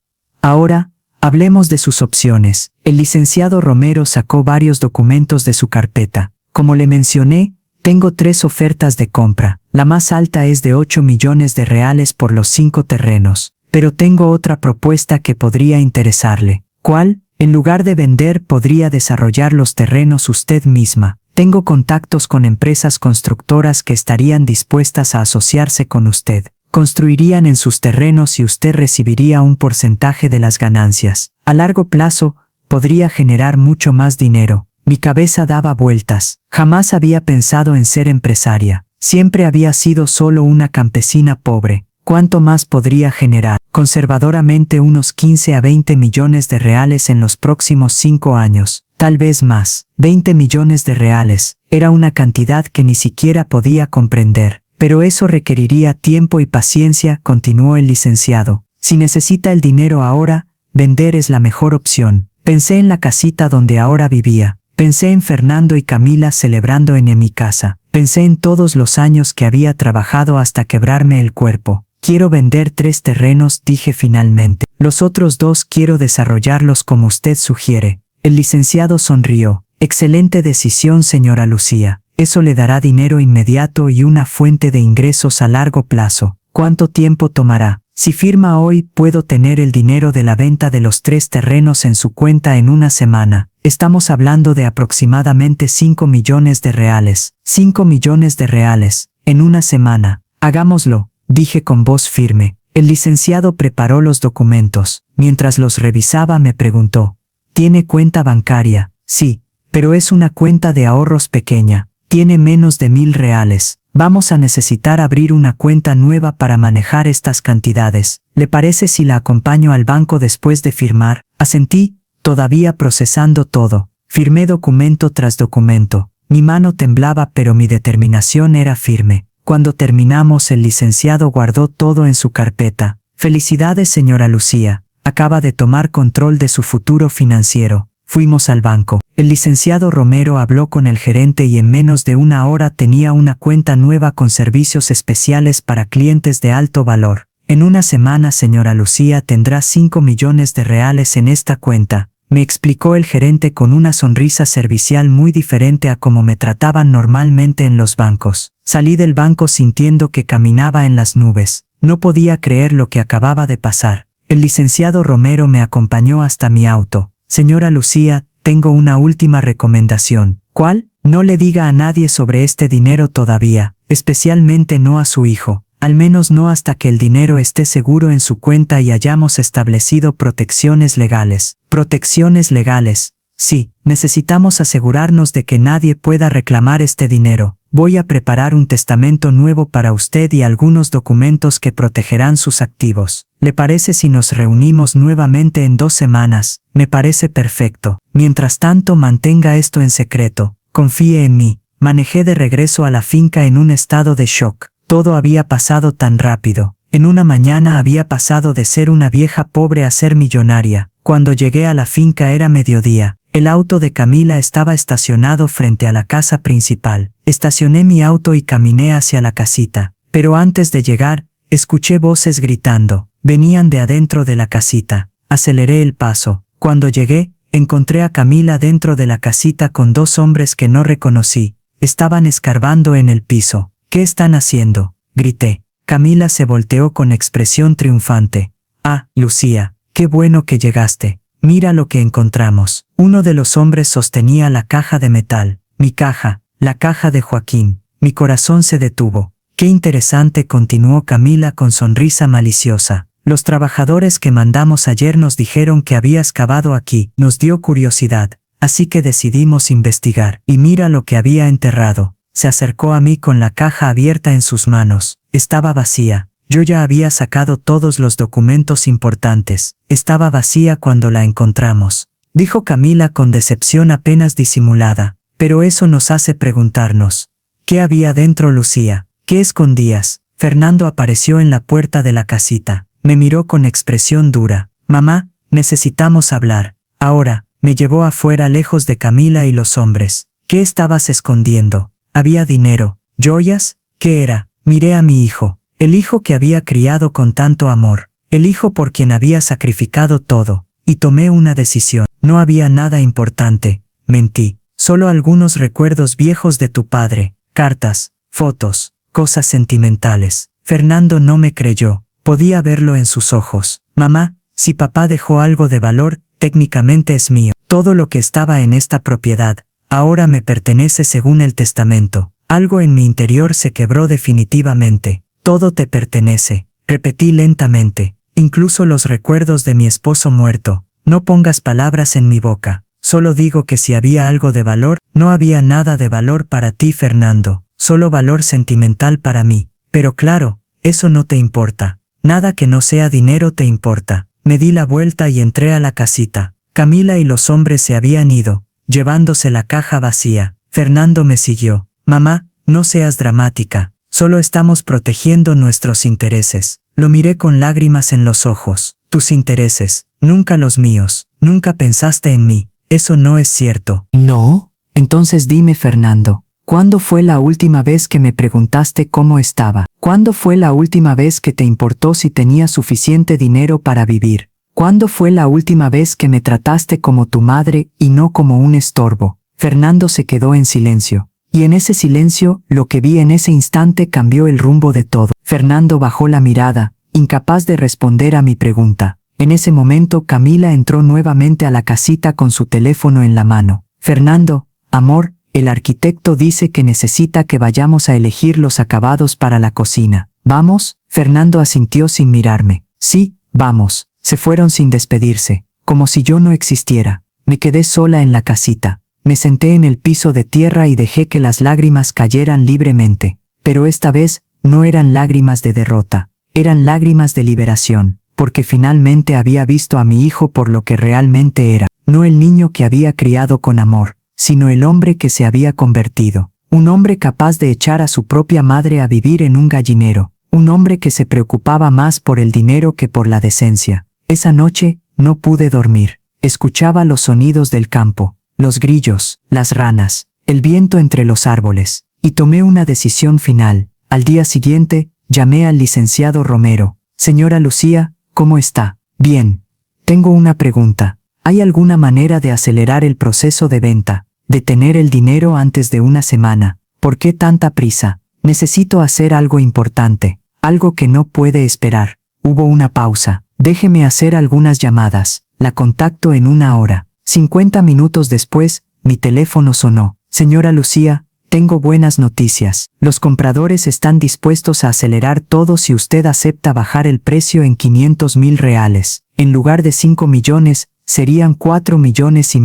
Ahora, hablemos de sus opciones. El licenciado Romero sacó varios documentos de su carpeta. Como le mencioné, tengo 3 ofertas de compra. La más alta es de 8 millones de reales por los 5 terrenos. Pero tengo otra propuesta que podría interesarle. ¿Cuál? En lugar de vender, podría desarrollar los terrenos usted misma. Tengo contactos con empresas constructoras que estarían dispuestas a asociarse con usted. Construirían en sus terrenos y usted recibiría un porcentaje de las ganancias. A largo plazo, podría generar mucho más dinero. Mi cabeza daba vueltas. Jamás había pensado en ser empresaria. Siempre había sido solo una campesina pobre. ¿Cuánto más podría generar? Conservadoramente unos 15 a 20 millones de reales en los próximos 5 años. Tal vez más. 20 millones de reales. Era una cantidad que ni siquiera podía comprender. Pero eso requeriría tiempo y paciencia, continuó el licenciado. Si necesita el dinero ahora, vender es la mejor opción. Pensé en la casita donde ahora vivía. Pensé en Fernando y Camila celebrando en mi casa. Pensé en todos los años que había trabajado hasta quebrarme el cuerpo. Quiero vender 3 terrenos, dije finalmente. Los otros 2 quiero desarrollarlos como usted sugiere. El licenciado sonrió. Excelente decisión, señora Lucía. Eso le dará dinero inmediato y una fuente de ingresos a largo plazo. ¿Cuánto tiempo tomará? Si firma hoy, puedo tener el dinero de la venta de los 3 terrenos en su cuenta en una semana. Estamos hablando de aproximadamente 5 millones de reales. 5 millones de reales. En una semana. Hagámoslo, dije con voz firme. El licenciado preparó los documentos. Mientras los revisaba me preguntó. ¿Tiene cuenta bancaria? Sí, pero es una cuenta de ahorros pequeña. Tiene menos de 1,000 reales. Vamos a necesitar abrir una cuenta nueva para manejar estas cantidades. ¿Le parece si la acompaño al banco después de firmar? Asentí, todavía procesando todo. Firmé documento tras documento. Mi mano temblaba, pero mi determinación era firme. Cuando terminamos, el licenciado guardó todo en su carpeta. Felicidades, señora Lucía. Acaba de tomar control de su futuro financiero. Fuimos al banco. El licenciado Romero habló con el gerente y en menos de una hora tenía una cuenta nueva con servicios especiales para clientes de alto valor. En una semana, señora Lucía, tendrá 5 millones de reales en esta cuenta, me explicó el gerente con una sonrisa servicial muy diferente a como me trataban normalmente en los bancos. Salí del banco sintiendo que caminaba en las nubes. No podía creer lo que acababa de pasar. El licenciado Romero me acompañó hasta mi auto. Señora Lucía, tengo una última recomendación. ¿Cuál? No le diga a nadie sobre este dinero todavía, especialmente no a su hijo. Al menos no hasta que el dinero esté seguro en su cuenta y hayamos establecido protecciones legales. Protecciones legales. Sí, necesitamos asegurarnos de que nadie pueda reclamar este dinero. Voy a preparar un testamento nuevo para usted y algunos documentos que protegerán sus activos. ¿Le parece si nos reunimos nuevamente en 2 semanas? Me parece perfecto. Mientras tanto, mantenga esto en secreto. Confíe en mí. Manejé de regreso a la finca en un estado de shock. Todo había pasado tan rápido. En una mañana había pasado de ser una vieja pobre a ser millonaria. Cuando llegué a la finca era mediodía. El auto de Camila estaba estacionado frente a la casa principal. Estacioné mi auto y caminé hacia la casita. Pero antes de llegar, escuché voces gritando. Venían de adentro de la casita. Aceleré el paso. Cuando llegué, encontré a Camila dentro de la casita con 2 hombres que no reconocí. Estaban escarbando en el piso. ¿Qué están haciendo?, grité. Camila se volteó con expresión triunfante. Ah, Lucía, qué bueno que llegaste. Mira lo que encontramos. Uno de los hombres sostenía la caja de metal. Mi caja, la caja de Joaquín. Mi corazón se detuvo. Qué interesante, continuó Camila con sonrisa maliciosa. Los trabajadores que mandamos ayer nos dijeron que habías cavado aquí. Nos dio curiosidad, así que decidimos investigar. Y mira lo que había enterrado. Se acercó a mí con la caja abierta en sus manos. Estaba vacía. Yo ya había sacado todos los documentos importantes. Estaba vacía cuando la encontramos, dijo Camila con decepción apenas disimulada. Pero eso nos hace preguntarnos. ¿Qué había dentro, Lucía? ¿Qué escondías? Fernando apareció en la puerta de la casita. Me miró con expresión dura. Mamá, necesitamos hablar. Ahora, me llevó afuera lejos de Camila y los hombres. ¿Qué estabas escondiendo? Había dinero. ¿Joyas? ¿Qué era? Miré a mi hijo. El hijo que había criado con tanto amor. El hijo por quien había sacrificado todo. Y tomé una decisión. No había nada importante. Mentí. Solo algunos recuerdos viejos de tu padre. Cartas, fotos, cosas sentimentales. Fernando no me creyó. Podía verlo en sus ojos. Mamá, si papá dejó algo de valor, técnicamente es mío. Todo lo que estaba en esta propiedad, ahora me pertenece según el testamento. Algo en mi interior se quebró definitivamente. Todo te pertenece, repetí lentamente, incluso los recuerdos de mi esposo muerto. No pongas palabras en mi boca. Solo digo que si había algo de valor, no había nada de valor para ti, Fernando, solo valor sentimental para mí. Pero claro, eso no te importa. Nada que no sea dinero te importa. Me di la vuelta y entré a la casita. Camila y los hombres se habían ido, llevándose la caja vacía. Fernando me siguió. Mamá, no seas dramática. Solo estamos protegiendo nuestros intereses. Lo miré con lágrimas en los ojos. Tus intereses, nunca los míos. Nunca pensaste en mí. Eso no es cierto. ¿No? Entonces dime, Fernando, ¿cuándo fue la última vez que me preguntaste cómo estaba? ¿Cuándo fue la última vez que te importó si tenía suficiente dinero para vivir? ¿Cuándo fue la última vez que me trataste como tu madre y no como un estorbo? Fernando se quedó en silencio. Y en ese silencio, lo que vi en ese instante cambió el rumbo de todo. Fernando bajó la mirada, incapaz de responder a mi pregunta. En ese momento Camila entró nuevamente a la casita con su teléfono en la mano. Fernando, amor, el arquitecto dice que necesita que vayamos a elegir los acabados para la cocina. ¿Vamos? Fernando asintió sin mirarme. Sí, vamos. Se fueron sin despedirse, como si yo no existiera. Me quedé sola en la casita. Me senté en el piso de tierra y dejé que las lágrimas cayeran libremente. Pero esta vez no eran lágrimas de derrota, eran lágrimas de liberación. Porque finalmente había visto a mi hijo por lo que realmente era, no el niño que había criado con amor, sino el hombre que se había convertido, un hombre capaz de echar a su propia madre a vivir en un gallinero, un hombre que se preocupaba más por el dinero que por la decencia. Esa noche no pude dormir, escuchaba los sonidos del campo, los grillos, las ranas, el viento entre los árboles, y tomé una decisión final. Al día siguiente, llamé al licenciado Romero. Señora Lucía, ¿cómo está? Bien. Tengo una pregunta. ¿Hay alguna manera de acelerar el proceso de venta? De tener el dinero antes de una semana. ¿Por qué tanta prisa? Necesito hacer algo importante. Algo que no puede esperar. Hubo una pausa. Déjeme hacer algunas llamadas. La contacto en 1 hora. 50 minutos después, mi teléfono sonó. Señora Lucía, tengo buenas noticias. Los compradores están dispuestos a acelerar todo si usted acepta bajar el precio en 500,000 reales. En lugar de 5 millones, serían 4,5 millones.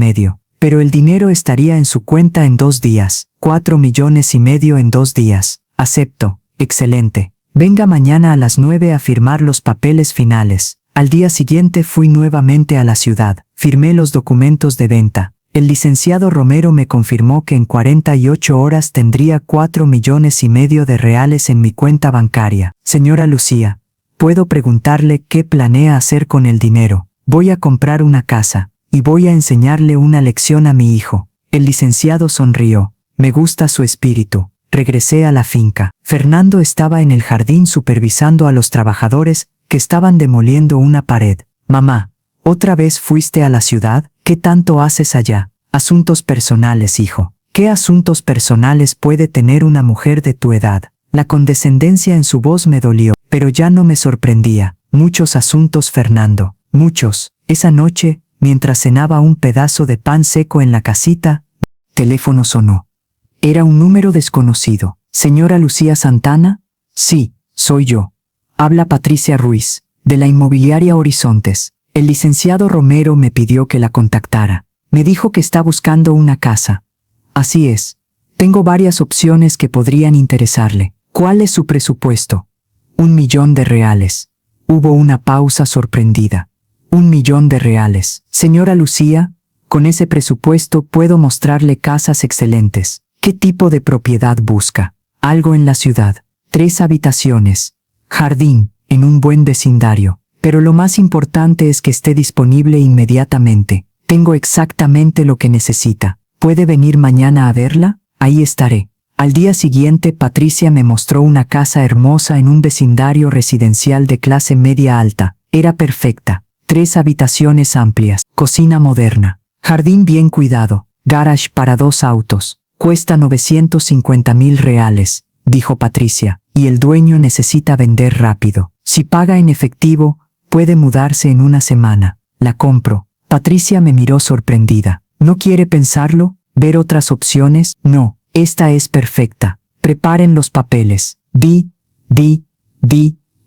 Pero el dinero estaría en su cuenta en 2 días. 4,5 millones en 2 días. Acepto. Excelente. Venga mañana a las 9 a firmar los papeles finales. Al día siguiente fui nuevamente a la ciudad. Firmé los documentos de venta. El licenciado Romero me confirmó que en 48 horas tendría 4,5 millones de reales en mi cuenta bancaria. Señora Lucía, ¿puedo preguntarle qué planea hacer con el dinero? Voy a comprar una casa, y voy a enseñarle una lección a mi hijo. El licenciado sonrió. Me gusta su espíritu. Regresé a la finca. Fernando estaba en el jardín supervisando a los trabajadores que estaban demoliendo una pared. Mamá, ¿otra vez fuiste a la ciudad? ¿Qué tanto haces allá? Asuntos personales, hijo. ¿Qué asuntos personales puede tener una mujer de tu edad? La condescendencia en su voz me dolió, pero ya no me sorprendía. Muchos asuntos, Fernando. Muchos. Esa noche, mientras cenaba un pedazo de pan seco en la casita, el teléfono sonó. Era un número desconocido. ¿Señora Lucía Santana? Sí, soy yo. Habla Patricia Ruiz, de la inmobiliaria Horizontes. El licenciado Romero me pidió que la contactara. Me dijo que está buscando una casa. Así es. Tengo varias opciones que podrían interesarle. ¿Cuál es su presupuesto? 1 millón de reales. Hubo una pausa sorprendida. 1 millón de reales. Señora Lucía, con ese presupuesto puedo mostrarle casas excelentes. ¿Qué tipo de propiedad busca? Algo en la ciudad. 3 habitaciones. Jardín, en un buen vecindario. Pero lo más importante es que esté disponible inmediatamente. Tengo exactamente lo que necesita. ¿Puede venir mañana a verla? Ahí estaré. Al día siguiente, Patricia me mostró una casa hermosa en un vecindario residencial de clase media alta. Era perfecta. 3 habitaciones amplias, cocina moderna, jardín bien cuidado, garage para 2 autos. Cuesta 950,000 reales, dijo Patricia, y el dueño necesita vender rápido. Si paga en efectivo, puede mudarse en 1 semana. La compro. Patricia me miró sorprendida. ¿No quiere pensarlo? ¿Ver otras opciones? No, esta es perfecta. Preparen los papeles.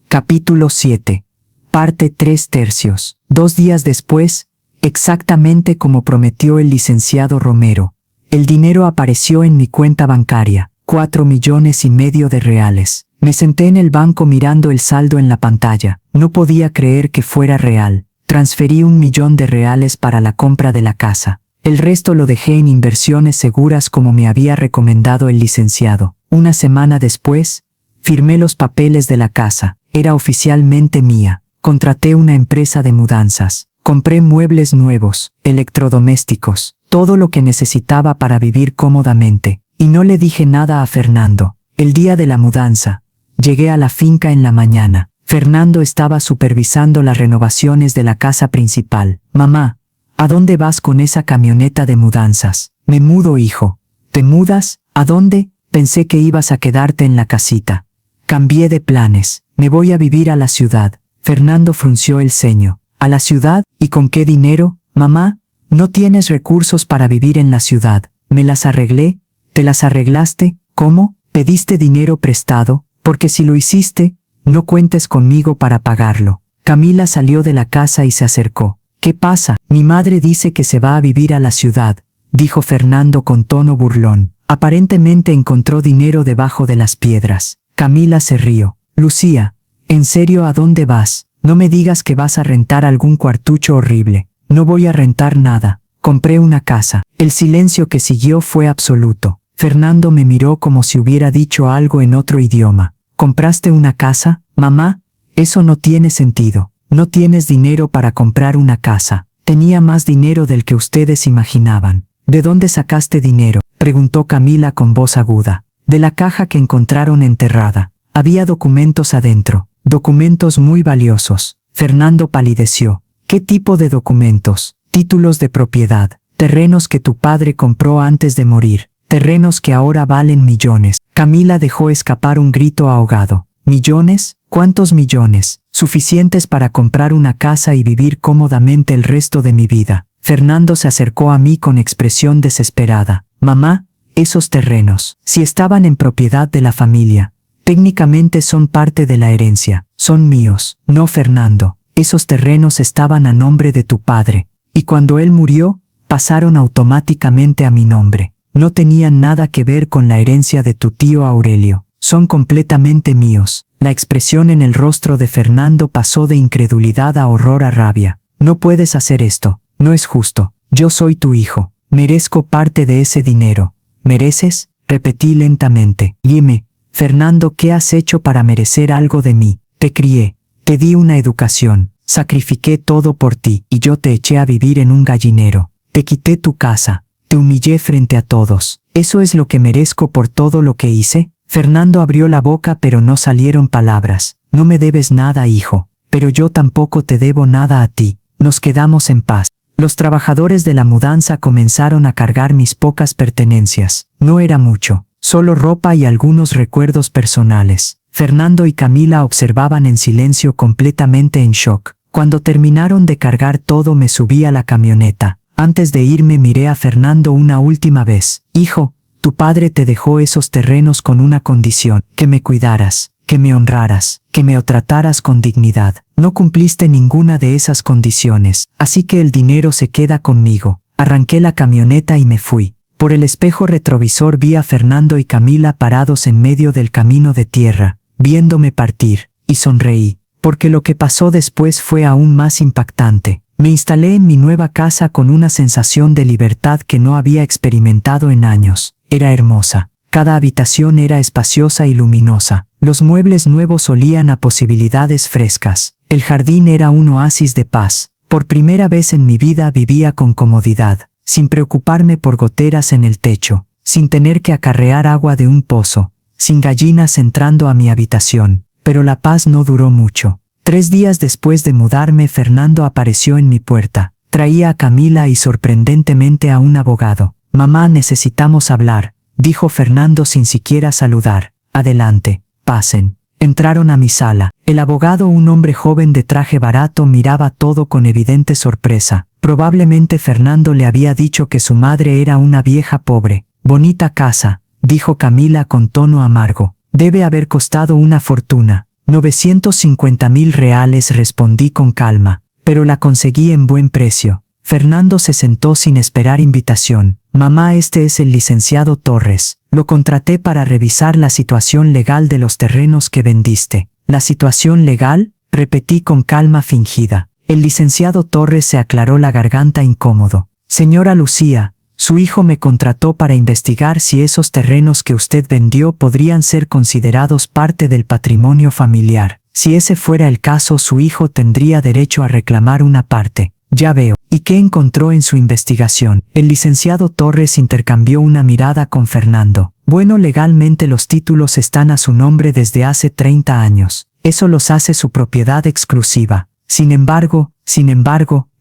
Capítulo 7. Parte 3/3. 2 días después, exactamente como prometió el licenciado Romero, el dinero apareció en mi cuenta bancaria, 4,5 millones de reales. Me senté en el banco mirando el saldo en la pantalla. No podía creer que fuera real. Transferí 1 millón de reales para la compra de la casa. El resto lo dejé en inversiones seguras como me había recomendado el licenciado. Una semana después, firmé los papeles de la casa. Era oficialmente mía. Contraté una empresa de mudanzas. Compré muebles nuevos, electrodomésticos, todo lo que necesitaba para vivir cómodamente. Y no le dije nada a Fernando. El día de la mudanza, llegué a la finca en la mañana. Fernando estaba supervisando las renovaciones de la casa principal. Mamá, ¿a dónde vas con esa camioneta de mudanzas? Me mudo, hijo. ¿Te mudas? ¿A dónde? Pensé que ibas a quedarte en la casita. Cambié de planes. Me voy a vivir a la ciudad. Fernando frunció el ceño. ¿A la ciudad? ¿Y con qué dinero? Mamá, no tienes recursos para vivir en la ciudad. Me las arreglé. ¿Te las arreglaste? ¿Cómo? ¿Pediste dinero prestado? Porque si lo hiciste, no cuentes conmigo para pagarlo. Camila salió de la casa y se acercó. ¿Qué pasa? Mi madre dice que se va a vivir a la ciudad, dijo Fernando con tono burlón. Aparentemente encontró dinero debajo de las piedras. Camila se rió. Lucía, ¿en serio a dónde vas? No me digas que vas a rentar algún cuartucho horrible. No voy a rentar nada. Compré una casa. El silencio que siguió fue absoluto. Fernando me miró como si hubiera dicho algo en otro idioma. ¿Compraste una casa? Mamá, eso no tiene sentido. No tienes dinero para comprar una casa. Tenía más dinero del que ustedes imaginaban. ¿De dónde sacaste dinero?, preguntó Camila con voz aguda. De la caja que encontraron enterrada. Había documentos adentro. Documentos muy valiosos. Fernando palideció. ¿Qué tipo de documentos? Títulos de propiedad. Terrenos que tu padre compró antes de morir. Terrenos que ahora valen millones. Camila dejó escapar un grito ahogado. ¿Millones? ¿Cuántos millones? Suficientes para comprar una casa y vivir cómodamente el resto de mi vida. Fernando se acercó a mí con expresión desesperada. Mamá, esos terrenos, si estaban en propiedad de la familia, técnicamente son parte de la herencia. Son míos. No, Fernando. Esos terrenos estaban a nombre de tu padre. Y cuando él murió, pasaron automáticamente a mi nombre. No tenían nada que ver con la herencia de tu tío Aurelio. Son completamente míos. La expresión en el rostro de Fernando pasó de incredulidad a horror a rabia. No puedes hacer esto. No es justo. Yo soy tu hijo. Merezco parte de ese dinero. ¿Mereces? Repetí lentamente. Dime, Fernando, ¿qué has hecho para merecer algo de mí? Te crié. Te di una educación. Sacrifiqué todo por ti y yo te eché a vivir en un gallinero. Te quité tu casa. Te humillé frente a todos. ¿Eso es lo que merezco por todo lo que hice? Fernando abrió la boca pero no salieron palabras. No me debes nada, hijo. Pero yo tampoco te debo nada a ti. Nos quedamos en paz. Los trabajadores de la mudanza comenzaron a cargar mis pocas pertenencias. No era mucho. Solo ropa y algunos recuerdos personales. Fernando y Camila observaban en silencio, completamente en shock. Cuando terminaron de cargar todo, me subí a la camioneta. Antes de irme miré a Fernando una última vez. Hijo, tu padre te dejó esos terrenos con una condición: que me cuidaras, que me honraras, que me trataras con dignidad. No cumpliste ninguna de esas condiciones, así que el dinero se queda conmigo. Arranqué la camioneta y me fui. Por el espejo retrovisor vi a Fernando y Camila parados en medio del camino de tierra, viéndome partir, y sonreí, porque lo que pasó después fue aún más impactante. Me instalé en mi nueva casa con una sensación de libertad que no había experimentado en años. Era hermosa. Cada habitación era espaciosa y luminosa. Los muebles nuevos olían a posibilidades frescas. El jardín era un oasis de paz. Por primera vez en mi vida vivía con comodidad, sin preocuparme por goteras en el techo, sin tener que acarrear agua de un pozo, sin gallinas entrando a mi habitación. Pero la paz no duró mucho. 3 días después de mudarme, Fernando apareció en mi puerta. Traía a Camila y sorprendentemente a un abogado. Mamá, necesitamos hablar, dijo Fernando sin siquiera saludar. Adelante, pasen. Entraron a mi sala. El abogado, un hombre joven de traje barato, miraba todo con evidente sorpresa. Probablemente Fernando le había dicho que su madre era una vieja pobre. Bonita casa, dijo Camila con tono amargo. Debe haber costado una fortuna. 950.000 reales, respondí con calma, pero la conseguí en buen precio. Fernando se sentó sin esperar invitación. Mamá, este es el licenciado Torres. Lo contraté para revisar la situación legal de los terrenos que vendiste. ¿La situación legal?, repetí con calma fingida. El licenciado Torres se aclaró la garganta incómodo. Señora Lucía, su hijo me contrató para investigar si esos terrenos que usted vendió podrían ser considerados parte del patrimonio familiar. Si ese fuera el caso, su hijo tendría derecho a reclamar una parte. Ya veo. ¿Y qué encontró en su investigación? El licenciado Torres intercambió una mirada con Fernando. Bueno, legalmente los títulos están a su nombre desde hace 30 años. Eso los hace su propiedad exclusiva. Sin embargo,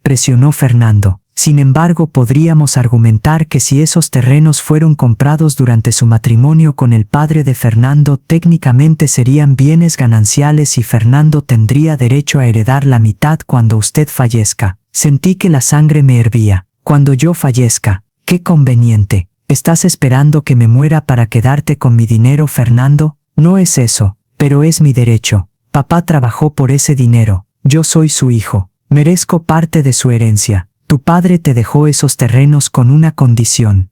presionó Fernando. Sin embargo, podríamos argumentar que si esos terrenos fueron comprados durante su matrimonio con el padre de Fernando, técnicamente serían bienes gananciales y Fernando tendría derecho a heredar la mitad cuando usted fallezca. Sentí que la sangre me hervía. Cuando yo fallezca, qué conveniente. ¿Estás esperando que me muera para quedarte con mi dinero, Fernando? No es eso, pero es mi derecho. Papá trabajó por ese dinero. Yo soy su hijo. Merezco parte de su herencia. Tu padre te dejó esos terrenos con una condición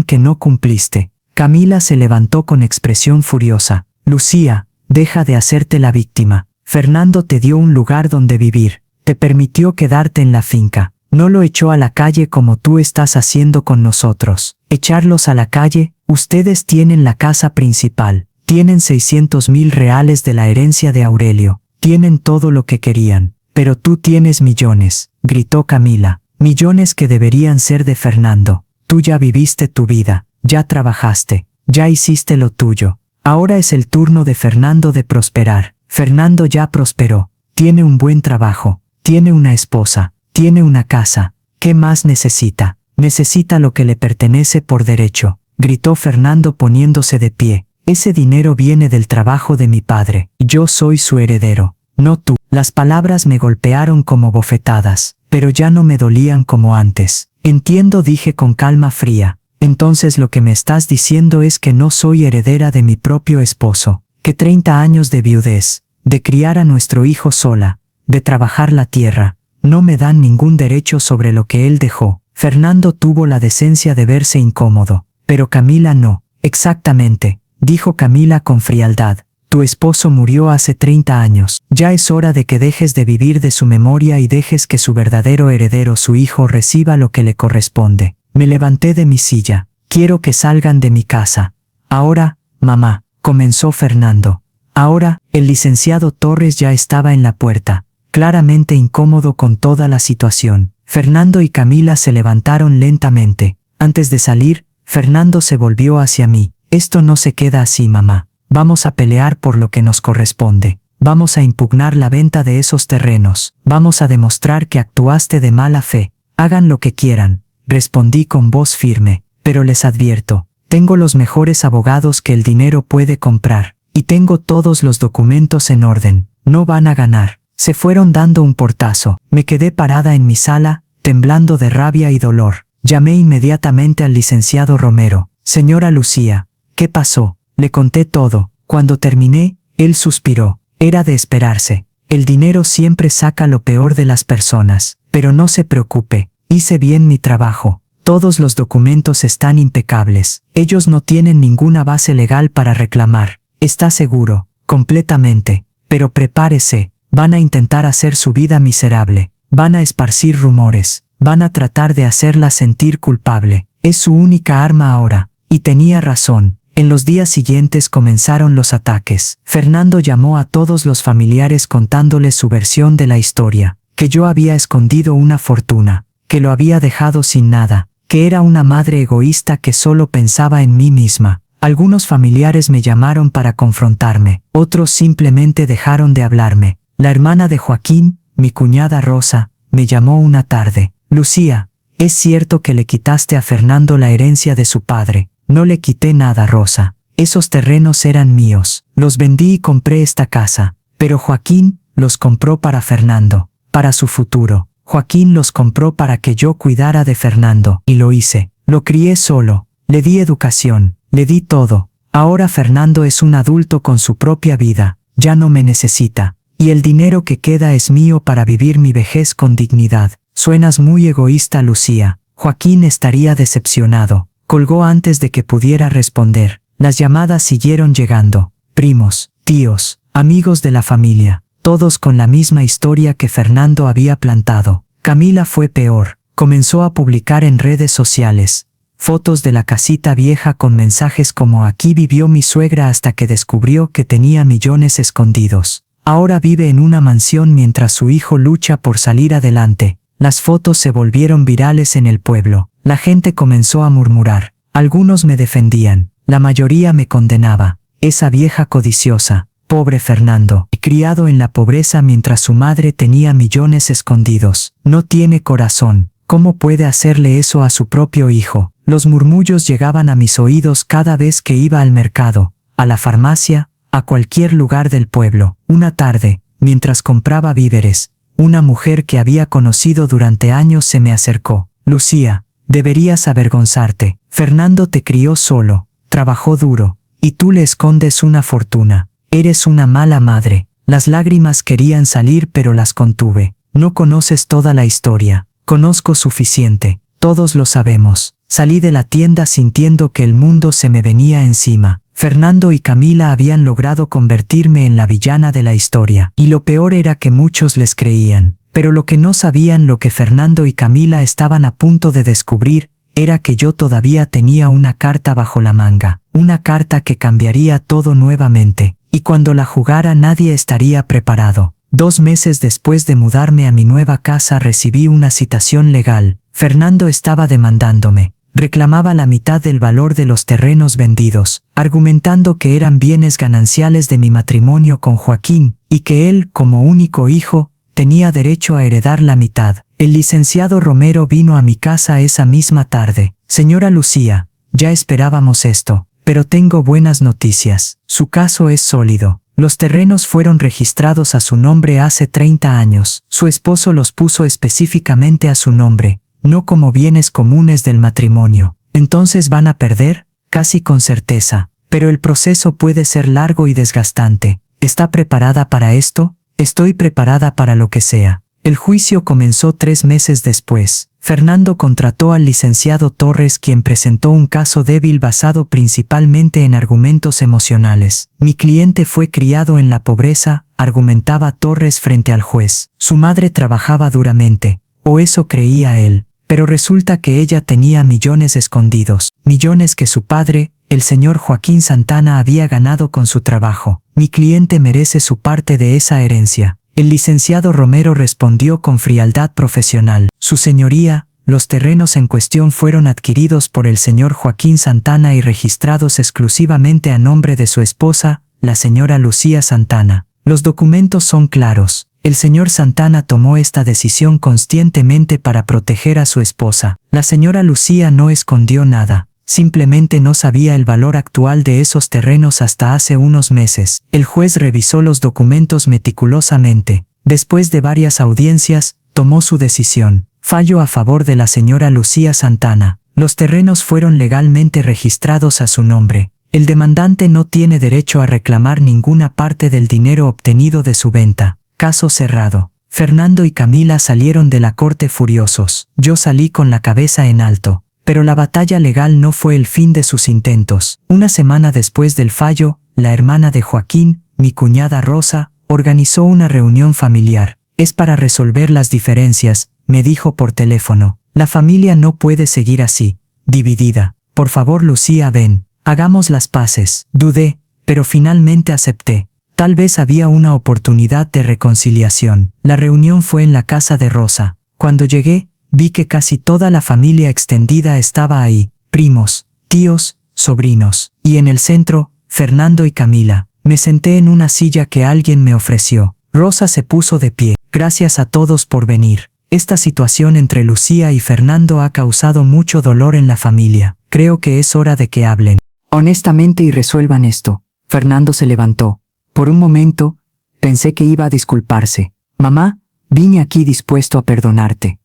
que no cumpliste. Camila se levantó con expresión furiosa. Lucía, deja de hacerte la víctima. Fernando te dio un lugar donde vivir. Te permitió quedarte en la finca. No lo echó a la calle como tú estás haciendo con nosotros. ¿Echarlos a la calle? Ustedes tienen la casa principal. Tienen 600.000 reales de la herencia de Aurelio. Tienen todo lo que querían. Pero tú tienes millones, gritó Camila. Millones que deberían ser de Fernando. Tú ya viviste tu vida. Ya trabajaste. Ya hiciste lo tuyo. Ahora es el turno de Fernando de prosperar. Fernando ya prosperó. Tiene un buen trabajo. Tiene una esposa, tiene una casa. ¿Qué más necesita? Necesita lo que le pertenece por derecho, gritó Fernando poniéndose de pie. Ese dinero viene del trabajo de mi padre. Yo soy su heredero, no tú. Las palabras me golpearon como bofetadas, pero ya no me dolían como antes. Entiendo, dije con calma fría. Entonces lo que me estás diciendo es que no soy heredera de mi propio esposo, que 30 años de viudez, de criar a nuestro hijo sola, de trabajar la tierra, no me dan ningún derecho sobre lo que él dejó. Fernando tuvo la decencia de verse incómodo, pero Camila no. Exactamente, dijo Camila con frialdad. Tu esposo murió hace 30 años. Ya es hora de que dejes de vivir de su memoria y dejes que su verdadero heredero, su hijo, reciba lo que le corresponde. Me levanté de mi silla. Quiero que salgan de mi casa. Ahora, mamá, comenzó Fernando. Ahora, el licenciado Torres ya estaba en la puerta, claramente incómodo con toda la situación. Fernando y Camila se levantaron lentamente. Antes de salir, Fernando se volvió hacia mí. Esto no se queda así, mamá. Vamos a pelear por lo que nos corresponde. Vamos a impugnar la venta de esos terrenos. Vamos a demostrar que actuaste de mala fe. Hagan lo que quieran, respondí con voz firme. Pero les advierto, tengo los mejores abogados que el dinero puede comprar. Y tengo todos los documentos en orden. No van a ganar. Se fueron dando un portazo. Me quedé parada en mi sala, temblando de rabia y dolor. Llamé inmediatamente al licenciado Romero. Señora Lucía, ¿qué pasó? Le conté todo. Cuando terminé, él suspiró. Era de esperarse. El dinero siempre saca lo peor de las personas. Pero no se preocupe. Hice bien mi trabajo. Todos los documentos están impecables. Ellos no tienen ninguna base legal para reclamar. Está seguro, completamente. Pero prepárese. Van a intentar hacer su vida miserable. Van a esparcir rumores. Van a tratar de hacerla sentir culpable. Es su única arma ahora. Y tenía razón. En los días siguientes comenzaron los ataques. Fernando llamó a todos los familiares contándoles su versión de la historia. Que yo había escondido una fortuna. Que lo había dejado sin nada. Que era una madre egoísta que solo pensaba en mí misma. Algunos familiares me llamaron para confrontarme. Otros simplemente dejaron de hablarme. La hermana de Joaquín, mi cuñada Rosa, me llamó una tarde. Lucía, es cierto que le quitaste a Fernando la herencia de su padre. No le quité nada, Rosa. Esos terrenos eran míos. Los vendí y compré esta casa. Pero Joaquín los compró para Fernando, para su futuro. Joaquín los compró para que yo cuidara de Fernando. Y lo hice. Lo crié solo. Le di educación. Le di todo. Ahora Fernando es un adulto con su propia vida. ya no me necesita. Y el dinero que queda es mío para vivir mi vejez con dignidad. Suenas muy egoísta, Lucía. Joaquín estaría decepcionado. Colgó antes de que pudiera responder. Las llamadas siguieron llegando. Primos, tíos, amigos de la familia, todos con la misma historia que Fernando había plantado. Camila fue peor. Comenzó a publicar en redes sociales fotos de la casita vieja con mensajes como «Aquí vivió mi suegra hasta que descubrió que tenía millones escondidos. Ahora vive en una mansión mientras su hijo lucha por salir adelante». Las fotos se volvieron virales en el pueblo. La gente comenzó a murmurar. Algunos me defendían. La mayoría me condenaba. Esa vieja codiciosa. Pobre Fernando, criado en la pobreza mientras su madre tenía millones escondidos. No tiene corazón. ¿Cómo puede hacerle eso a su propio hijo? Los murmullos llegaban a mis oídos cada vez que iba al mercado, a la farmacia, a cualquier lugar del pueblo. Una tarde, mientras compraba víveres, una mujer que había conocido durante años se me acercó. «Lucía, deberías avergonzarte. Fernando te crió solo, trabajó duro, y tú le escondes una fortuna. Eres una mala madre». Las lágrimas querían salir pero las contuve. «No conoces toda la historia». «Conozco suficiente. Todos lo sabemos». Salí de la tienda sintiendo que el mundo se me venía encima. Fernando y Camila habían logrado convertirme en la villana de la historia. Y lo peor era que muchos les creían. Pero lo que no sabían, lo que Fernando y Camila estaban a punto de descubrir, era que yo todavía tenía una carta bajo la manga. Una carta que cambiaría todo nuevamente. Y cuando la jugara nadie estaría preparado. 2 meses después de mudarme a mi nueva casa recibí una citación legal. Fernando estaba demandándome. Reclamaba la mitad del valor de los terrenos vendidos, argumentando que eran bienes gananciales de mi matrimonio con Joaquín, y que él, como único hijo, tenía derecho a heredar la mitad. El licenciado Romero vino a mi casa esa misma tarde. «Señora Lucía, ya esperábamos esto, pero tengo buenas noticias. Su caso es sólido. Los terrenos fueron registrados a su nombre hace 30 años. Su esposo los puso específicamente a su nombre, no como bienes comunes del matrimonio. Entonces van a perder, casi con certeza. Pero el proceso puede ser largo y desgastante. ¿Está preparada para esto?» «Estoy preparada para lo que sea». El juicio comenzó 3 meses después. Fernando contrató al licenciado Torres, quien presentó un caso débil basado principalmente en argumentos emocionales. «Mi cliente fue criado en la pobreza», argumentaba Torres frente al juez. «Su madre trabajaba duramente, o eso creía él. Pero resulta que ella tenía millones escondidos, millones que su padre, el señor Joaquín Santana, había ganado con su trabajo. Mi cliente merece su parte de esa herencia». El licenciado Romero respondió con frialdad profesional. «Su señoría, los terrenos en cuestión fueron adquiridos por el señor Joaquín Santana y registrados exclusivamente a nombre de su esposa, la señora Lucía Santana. Los documentos son claros. El señor Santana tomó esta decisión conscientemente para proteger a su esposa. La señora Lucía no escondió nada. Simplemente no sabía el valor actual de esos terrenos hasta hace unos meses». El juez revisó los documentos meticulosamente. Después de varias audiencias, tomó su decisión. Fallo a favor de la señora Lucía Santana. Los terrenos fueron legalmente registrados a su nombre. El demandante no tiene derecho a reclamar ninguna parte del dinero obtenido de su venta. Caso cerrado. Fernando y Camila salieron de la corte furiosos. Yo salí con la cabeza en alto. Pero la batalla legal no fue el fin de sus intentos. Una semana después del fallo, la hermana de Joaquín, mi cuñada Rosa, organizó una reunión familiar. «Es para resolver las diferencias», me dijo por teléfono. «La familia no puede seguir así, dividida. Por favor, Lucía, ven. Hagamos las paces». Dudé, pero finalmente acepté. Tal vez había una oportunidad de reconciliación. La reunión fue en la casa de Rosa. Cuando llegué, vi que casi toda la familia extendida estaba ahí, primos, tíos, sobrinos. Y en el centro, Fernando y Camila. Me senté en una silla que alguien me ofreció. Rosa se puso de pie. «Gracias a todos por venir. Esta situación entre Lucía y Fernando ha causado mucho dolor en la familia. Creo que es hora de que hablen honestamente y resuelvan esto». Fernando se levantó. Por un momento, pensé que iba a disculparse. «Mamá, vine aquí dispuesto a perdonarte».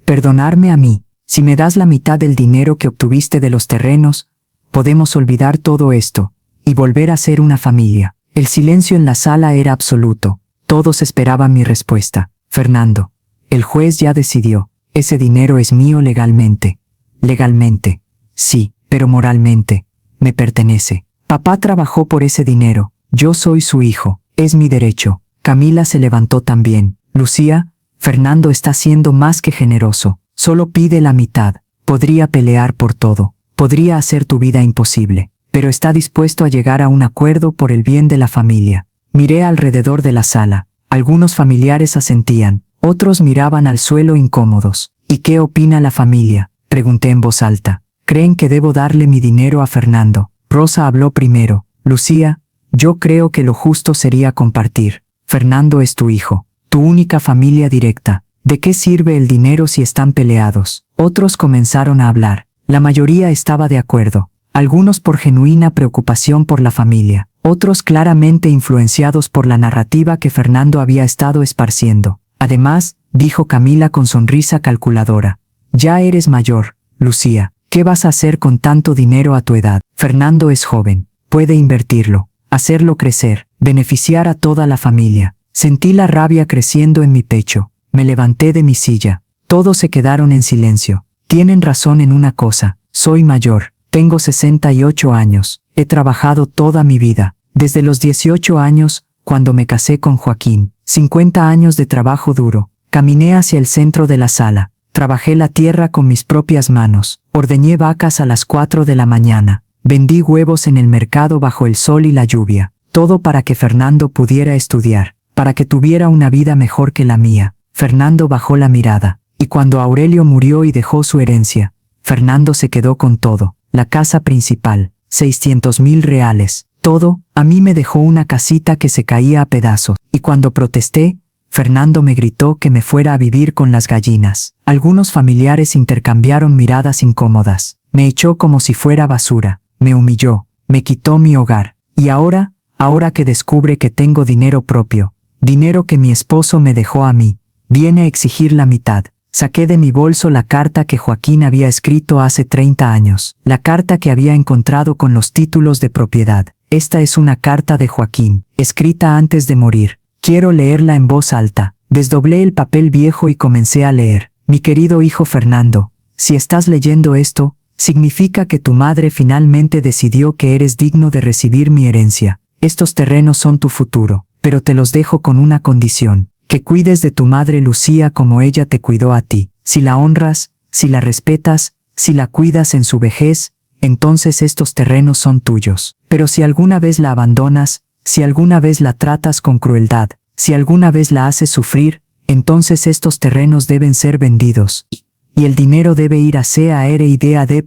«¿Perdonarme a mí? Si me das la mitad del dinero que obtuviste de los terrenos, podemos olvidar todo esto y volver a ser una familia». El silencio en la sala era absoluto. Todos esperaban mi respuesta. Fernando, el juez ya decidió. Ese dinero es mío legalmente. Legalmente. Sí, pero moralmente. Me pertenece. Papá trabajó por ese dinero. Yo soy su hijo. Es mi derecho. Camila se levantó también. Lucía, Fernando está siendo más que generoso. Solo pide la mitad. Podría pelear por todo. Podría hacer tu vida imposible. Pero está dispuesto a llegar a un acuerdo por el bien de la familia. Miré alrededor de la sala. Algunos familiares asentían. Otros miraban al suelo incómodos. ¿Y qué opina la familia?, pregunté en voz alta. ¿Creen que debo darle mi dinero a Fernando? Rosa habló primero. Lucía, yo creo que lo justo sería compartir. Fernando es tu hijo, tu única familia directa. ¿De qué sirve el dinero si están peleados? Otros comenzaron a hablar. La mayoría estaba de acuerdo. Algunos por genuina preocupación por la familia. Otros claramente influenciados por la narrativa que Fernando había estado esparciendo. Además, dijo Camila con sonrisa calculadora. Ya eres mayor, Lucía. ¿Qué vas a hacer con tanto dinero a tu edad? Fernando es joven. Puede invertirlo, hacerlo crecer, beneficiar a toda la familia. Sentí la rabia creciendo en mi pecho. Me levanté de mi silla. Todos se quedaron en silencio. Tienen razón en una cosa. Soy mayor. Tengo 68 años. He trabajado toda mi vida. Desde los 18 años, cuando me casé con Joaquín. 50 años de trabajo duro. Caminé hacia el centro de la sala. Trabajé la tierra con mis propias manos. Ordeñé vacas a las 4 de la mañana. Vendí huevos en el mercado bajo el sol y la lluvia. Todo para que Fernando pudiera estudiar. Para que tuviera una vida mejor que la mía. Fernando bajó la mirada. Y cuando Aurelio murió y dejó su herencia, Fernando se quedó con todo. La casa principal, 600.000 reales. Todo, a mí me dejó una casita que se caía a pedazos. Y cuando protesté, Fernando me gritó que me fuera a vivir con las gallinas. Algunos familiares intercambiaron miradas incómodas. Me echó como si fuera basura. Me humilló. Me quitó mi hogar. Y ahora que descubre que tengo dinero propio, dinero que mi esposo me dejó a mí, viene a exigir la mitad. Saqué de mi bolso la carta que Joaquín había escrito hace 30 años. La carta que había encontrado con los títulos de propiedad. Esta es una carta de Joaquín, escrita antes de morir. Quiero leerla en voz alta. Desdoblé el papel viejo y comencé a leer. Mi querido hijo Fernando, si estás leyendo esto, significa que tu madre finalmente decidió que eres digno de recibir mi herencia. Estos terrenos son tu futuro, pero te los dejo con una condición. Que cuides de tu madre Lucía como ella te cuidó a ti. Si la honras, si la respetas, si la cuidas en su vejez, entonces estos terrenos son tuyos. Pero si alguna vez la abandonas, si alguna vez la tratas con crueldad, si alguna vez la haces sufrir, entonces estos terrenos deben ser vendidos. Y el dinero debe ir a CARIDAD.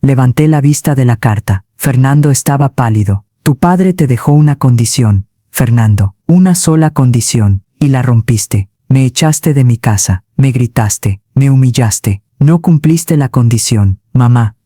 Levanté la vista de la carta. Fernando estaba pálido. Tu padre te dejó una condición, Fernando. Una sola condición. Y la rompiste. Me echaste de mi casa. Me gritaste. Me humillaste. No cumpliste la condición. Mamá,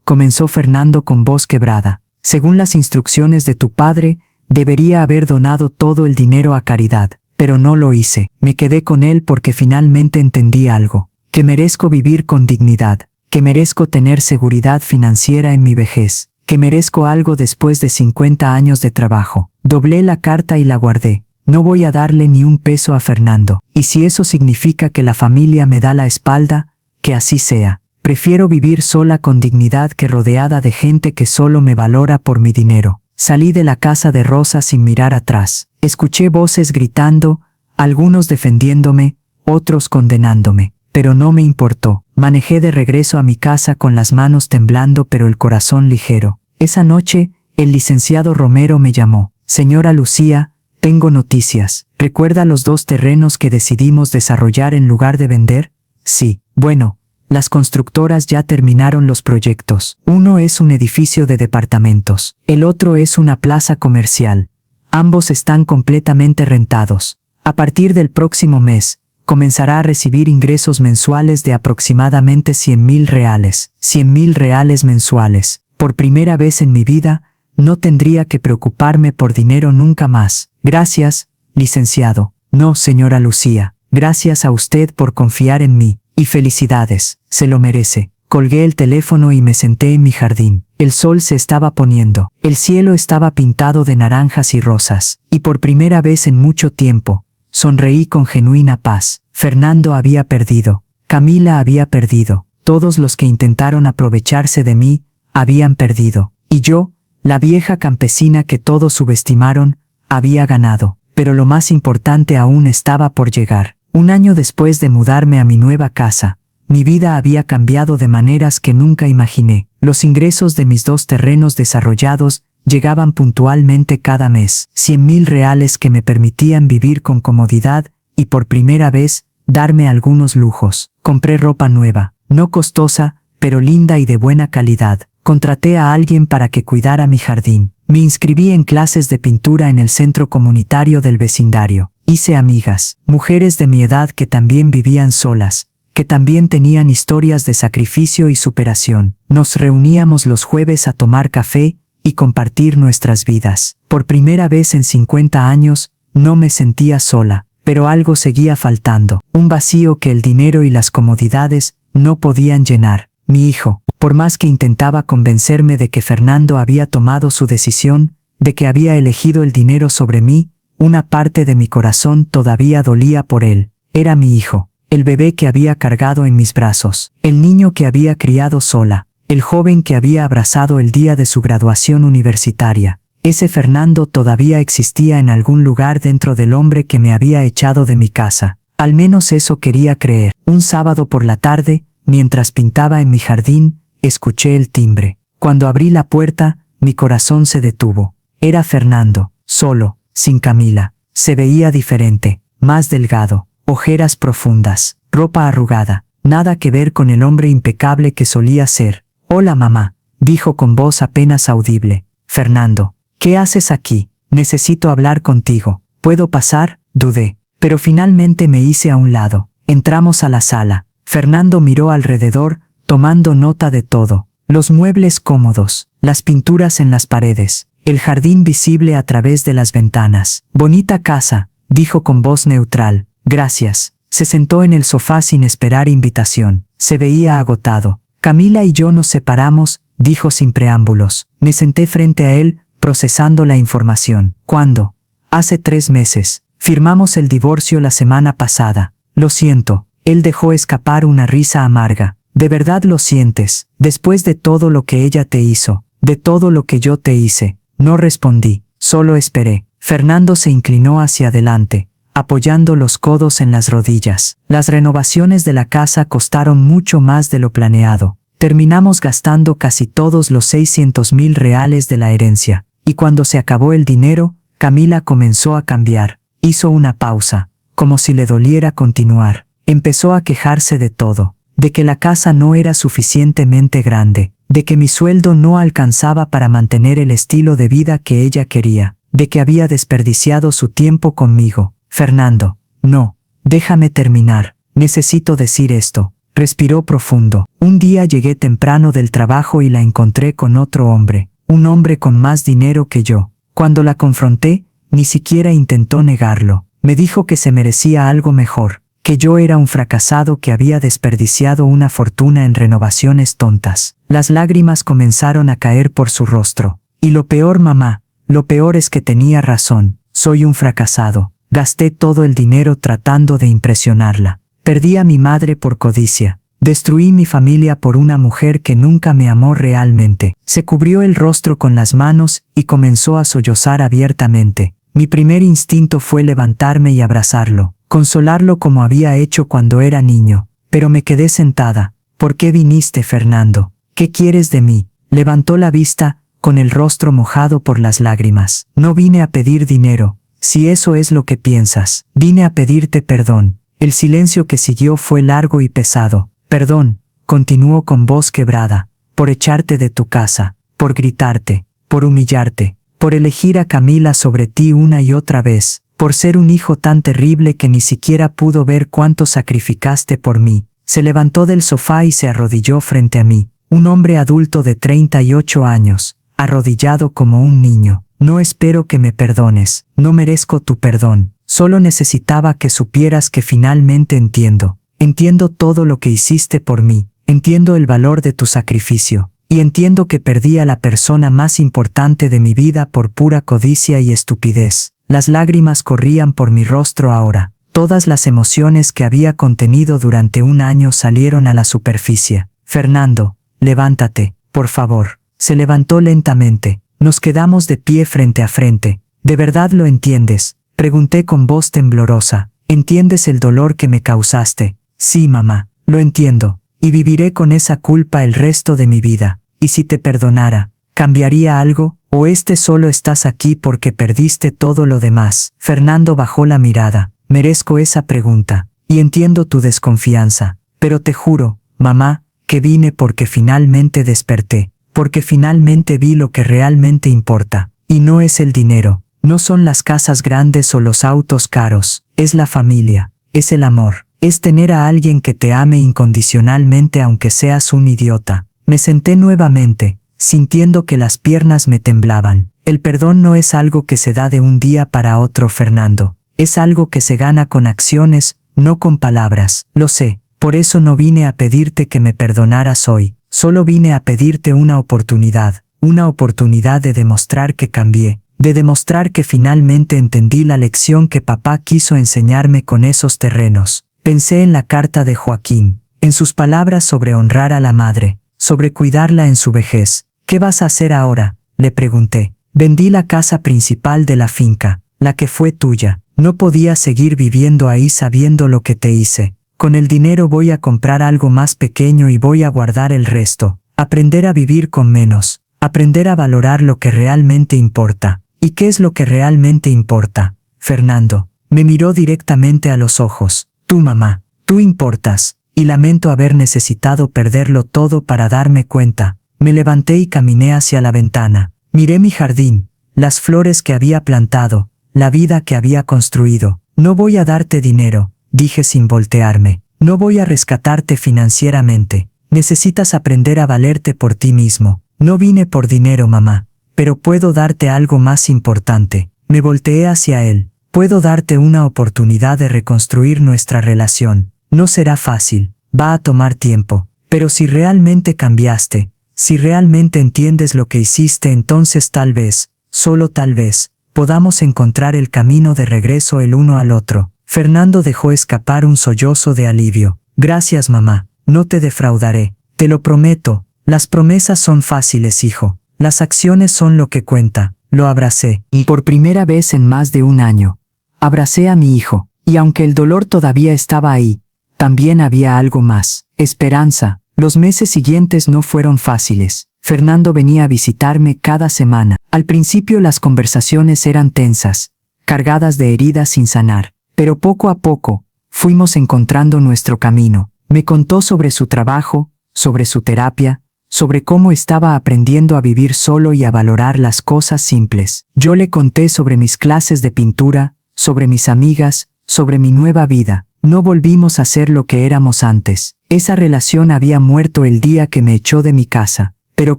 comenzó Fernando con voz quebrada. Según las instrucciones de tu padre, debería haber donado todo el dinero a caridad, pero no lo hice. Me quedé con él porque finalmente entendí algo. Que merezco vivir con dignidad. Que merezco tener seguridad financiera en mi vejez. Que merezco algo después de 50 años de trabajo. Doblé la carta y la guardé. No voy a darle ni un peso a Fernando. Y si eso significa que la familia me da la espalda, que así sea. Prefiero vivir sola con dignidad que rodeada de gente que solo me valora por mi dinero. Salí de la casa de Rosa sin mirar atrás. Escuché voces gritando, algunos defendiéndome, otros condenándome. Pero no me importó. Manejé de regreso a mi casa con las manos temblando pero el corazón ligero. Esa noche, el licenciado Romero me llamó. Señora Lucía, tengo noticias. ¿Recuerda los 2 terrenos que decidimos desarrollar en lugar de vender? Sí. Bueno, las constructoras ya terminaron los proyectos. Uno es un edificio de departamentos. El otro es una plaza comercial. Ambos están completamente rentados. A partir del próximo mes, comenzará a recibir ingresos mensuales de aproximadamente 100.000 reales. 100.000 reales mensuales. Por primera vez en mi vida, no tendría que preocuparme por dinero nunca más. Gracias, licenciado. No, señora Lucía. Gracias a usted por confiar en mí. Y felicidades, se lo merece. Colgué el teléfono y me senté en mi jardín. El sol se estaba poniendo. El cielo estaba pintado de naranjas y rosas. Y por primera vez en mucho tiempo, sonreí con genuina paz. Fernando había perdido. Camila había perdido. Todos los que intentaron aprovecharse de mí, habían perdido. Y yo, la vieja campesina que todos subestimaron, había ganado. Pero lo más importante aún estaba por llegar. Un año después de mudarme a mi nueva casa, mi vida había cambiado de maneras que nunca imaginé. Los ingresos de mis 2 terrenos desarrollados llegaban puntualmente cada mes. 100,000 reales que me permitían vivir con comodidad y por primera vez darme algunos lujos. Compré ropa nueva, no costosa, pero linda y de buena calidad. Contraté a alguien para que cuidara mi jardín. Me inscribí en clases de pintura en el centro comunitario del vecindario. Hice amigas, mujeres de mi edad que también vivían solas, que también tenían historias de sacrificio y superación. Nos reuníamos los jueves a tomar café y compartir nuestras vidas. Por primera vez en 50 años, no me sentía sola, pero algo seguía faltando, un vacío que el dinero y las comodidades no podían llenar. Mi hijo, por más que intentaba convencerme de que Fernando había tomado su decisión, de que había elegido el dinero sobre mí, una parte de mi corazón todavía dolía por él. Era mi hijo, el bebé que había cargado en mis brazos, el niño que había criado sola, el joven que había abrazado el día de su graduación universitaria. Ese Fernando todavía existía en algún lugar dentro del hombre que me había echado de mi casa. Al menos eso quería creer. Un sábado por la tarde, mientras pintaba en mi jardín, escuché el timbre. Cuando abrí la puerta, mi corazón se detuvo. Era Fernando, solo, sin Camila. Se veía diferente, más delgado, ojeras profundas, ropa arrugada. Nada que ver con el hombre impecable que solía ser. «Hola, mamá», dijo con voz apenas audible. «Fernando, ¿qué haces aquí? Necesito hablar contigo. ¿Puedo pasar?», dudé. Pero finalmente me hice a un lado. Entramos a la sala. Fernando miró alrededor, tomando nota de todo. Los muebles cómodos, las pinturas en las paredes, el jardín visible a través de las ventanas. «Bonita casa», dijo con voz neutral. «Gracias». Se sentó en el sofá sin esperar invitación. Se veía agotado. «Camila y yo nos separamos», dijo sin preámbulos. Me senté frente a él, procesando la información. «¿Cuándo?». «Hace 3 meses. Firmamos el divorcio la semana pasada». «Lo siento». Él dejó escapar una risa amarga. «¿De verdad lo sientes? Después de todo lo que ella te hizo, de todo lo que yo te hice». No respondí, solo esperé. Fernando se inclinó hacia adelante, apoyando los codos en las rodillas. Las renovaciones de la casa costaron mucho más de lo planeado. Terminamos gastando casi todos los 600,000 reales de la herencia. Y cuando se acabó el dinero, Camila comenzó a cambiar. Hizo una pausa, como si le doliera continuar. Empezó a quejarse de todo, de que la casa no era suficientemente grande, de que mi sueldo no alcanzaba para mantener el estilo de vida que ella quería, de que había desperdiciado su tiempo conmigo. «Fernando, no, déjame terminar, necesito decir esto». Respiró profundo. Un día llegué temprano del trabajo y la encontré con otro hombre, un hombre con más dinero que yo. Cuando la confronté, ni siquiera intentó negarlo. Me dijo que se merecía algo mejor, que yo era un fracasado que había desperdiciado una fortuna en renovaciones tontas. Las lágrimas comenzaron a caer por su rostro. «Y lo peor, mamá, lo peor es que tenía razón. Soy un fracasado. Gasté todo el dinero tratando de impresionarla. Perdí a mi madre por codicia. Destruí mi familia por una mujer que nunca me amó realmente». Se cubrió el rostro con las manos y comenzó a sollozar abiertamente. Mi primer instinto fue levantarme y abrazarlo, consolarlo como había hecho cuando era niño. Pero me quedé sentada. «¿Por qué viniste, Fernando? ¿Qué quieres de mí?». Levantó la vista, con el rostro mojado por las lágrimas. «No vine a pedir dinero, si eso es lo que piensas. Vine a pedirte perdón». El silencio que siguió fue largo y pesado. «Perdón», continuó con voz quebrada, «por echarte de tu casa, por gritarte, por humillarte, por elegir a Camila sobre ti una y otra vez, por ser un hijo tan terrible que ni siquiera pudo ver cuánto sacrificaste por mí». Se levantó del sofá y se arrodilló frente a mí, un hombre adulto de 38 años, arrodillado como un niño. «No espero que me perdones, no merezco tu perdón. Solo necesitaba que supieras que finalmente entiendo. Entiendo todo lo que hiciste por mí. entiendo el valor de tu sacrificio, y entiendo que perdí a la persona más importante de mi vida por pura codicia y estupidez. Las lágrimas corrían por mi rostro ahora. Todas las emociones que había contenido durante un año salieron a la superficie. Fernando, levántate, por favor. Se levantó lentamente. Nos quedamos de pie frente a frente. ¿De verdad lo entiendes?, pregunté con voz temblorosa. ¿Entiendes el dolor que me causaste? Sí, mamá, lo entiendo, y viviré con esa culpa el resto de mi vida. ¿Y si te perdonara, cambiaría algo? ¿O solo estás aquí porque perdiste todo lo demás? Fernando bajó la mirada. Merezco esa pregunta, y entiendo tu desconfianza, pero te juro, mamá, que vine porque finalmente desperté, porque finalmente vi lo que realmente importa, y no es el dinero, no son las casas grandes o los autos caros, es la familia, es el amor, es tener a alguien que te ame incondicionalmente aunque seas un idiota. Me senté nuevamente, sintiendo que las piernas me temblaban. El perdón no es algo que se da de un día para otro, Fernando. Es algo que se gana con acciones, no con palabras. Lo sé, por eso no vine a pedirte que me perdonaras hoy. Solo vine a pedirte una oportunidad de demostrar que cambié, de demostrar que finalmente entendí la lección que papá quiso enseñarme con esos terrenos. Pensé en la carta de Joaquín, en sus palabras sobre honrar a la madre, sobre cuidarla en su vejez. ¿Qué vas a hacer ahora?, le pregunté. Vendí la casa principal de la finca, la que fue tuya. No podía seguir viviendo ahí sabiendo lo que te hice. Con el dinero voy a comprar algo más pequeño y voy a guardar el resto. Aprender a vivir con menos. Aprender a valorar lo que realmente importa. ¿Y qué es lo que realmente importa? Fernando me miró directamente a los ojos. Tú, mamá, tú importas. Y lamento haber necesitado perderlo todo para darme cuenta. Me levanté y caminé hacia la ventana. Miré mi jardín, las flores que había plantado, la vida que había construido. No voy a darte dinero, dije sin voltearme. No voy a rescatarte financieramente. Necesitas aprender a valerte por ti mismo. No vine por dinero, mamá, pero puedo darte algo más importante. Me volteé hacia él. Puedo darte una oportunidad de reconstruir nuestra relación. No será fácil, va a tomar tiempo, pero si realmente cambiaste, si realmente entiendes lo que hiciste, entonces tal vez, solo tal vez, podamos encontrar el camino de regreso el uno al otro. Fernando dejó escapar un sollozo de alivio. Gracias, mamá, no te defraudaré, te lo prometo. Las promesas son fáciles, hijo, las acciones son lo que cuenta. Lo abracé, y por primera vez en más de un año, abracé a mi hijo, y aunque el dolor todavía estaba ahí, también había algo más, esperanza. Los meses siguientes no fueron fáciles. Fernando venía a visitarme cada semana. Al principio las conversaciones eran tensas, cargadas de heridas sin sanar, pero poco a poco, fuimos encontrando nuestro camino. Me contó sobre su trabajo, sobre su terapia, sobre cómo estaba aprendiendo a vivir solo y a valorar las cosas simples. Yo le conté sobre mis clases de pintura, sobre mis amigas, sobre mi nueva vida. No volvimos a ser lo que éramos antes. Esa relación había muerto el día que me echó de mi casa, pero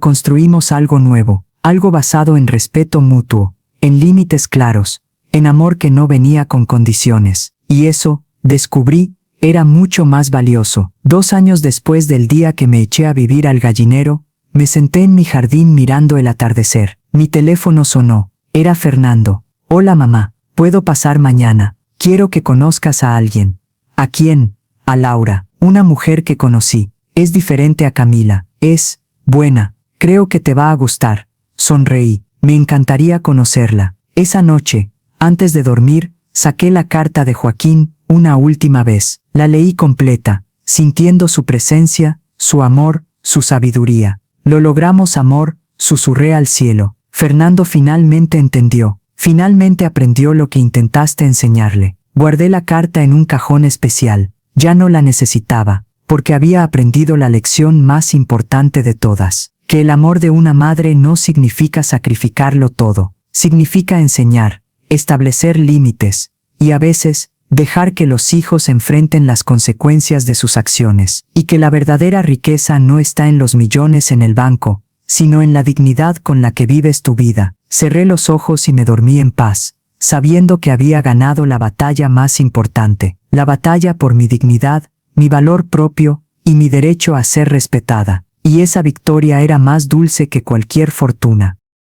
construimos algo nuevo, algo basado en respeto mutuo, en límites claros, en amor que no venía con condiciones. Y eso, descubrí, era mucho más valioso. 2 años después del día que me eché a vivir al gallinero, me senté en mi jardín mirando el atardecer. Mi teléfono sonó. Era Fernando. Hola, mamá, ¿puedo pasar mañana? Quiero que conozcas a alguien. ¿A quién? A Laura, una mujer que conocí. Es diferente a Camila. Es buena. Creo que te va a gustar. Sonreí. Me encantaría conocerla. Esa noche, antes de dormir, saqué la carta de Joaquín una última vez. La leí completa, sintiendo su presencia, su amor, su sabiduría. Lo logramos, amor, susurré al cielo. Fernando finalmente entendió. Finalmente aprendió lo que intentaste enseñarle. Guardé la carta en un cajón especial. Ya no la necesitaba, porque había aprendido la lección más importante de todas. Que el amor de una madre no significa sacrificarlo todo. Significa enseñar, establecer límites, y a veces, dejar que los hijos enfrenten las consecuencias de sus acciones. Y que la verdadera riqueza no está en los millones en el banco, sino en la dignidad con la que vives tu vida. Cerré los ojos y me dormí en paz, sabiendo que había ganado la batalla más importante, la batalla por mi dignidad, mi valor propio y mi derecho a ser respetada. Y esa victoria era más dulce que cualquier fortuna.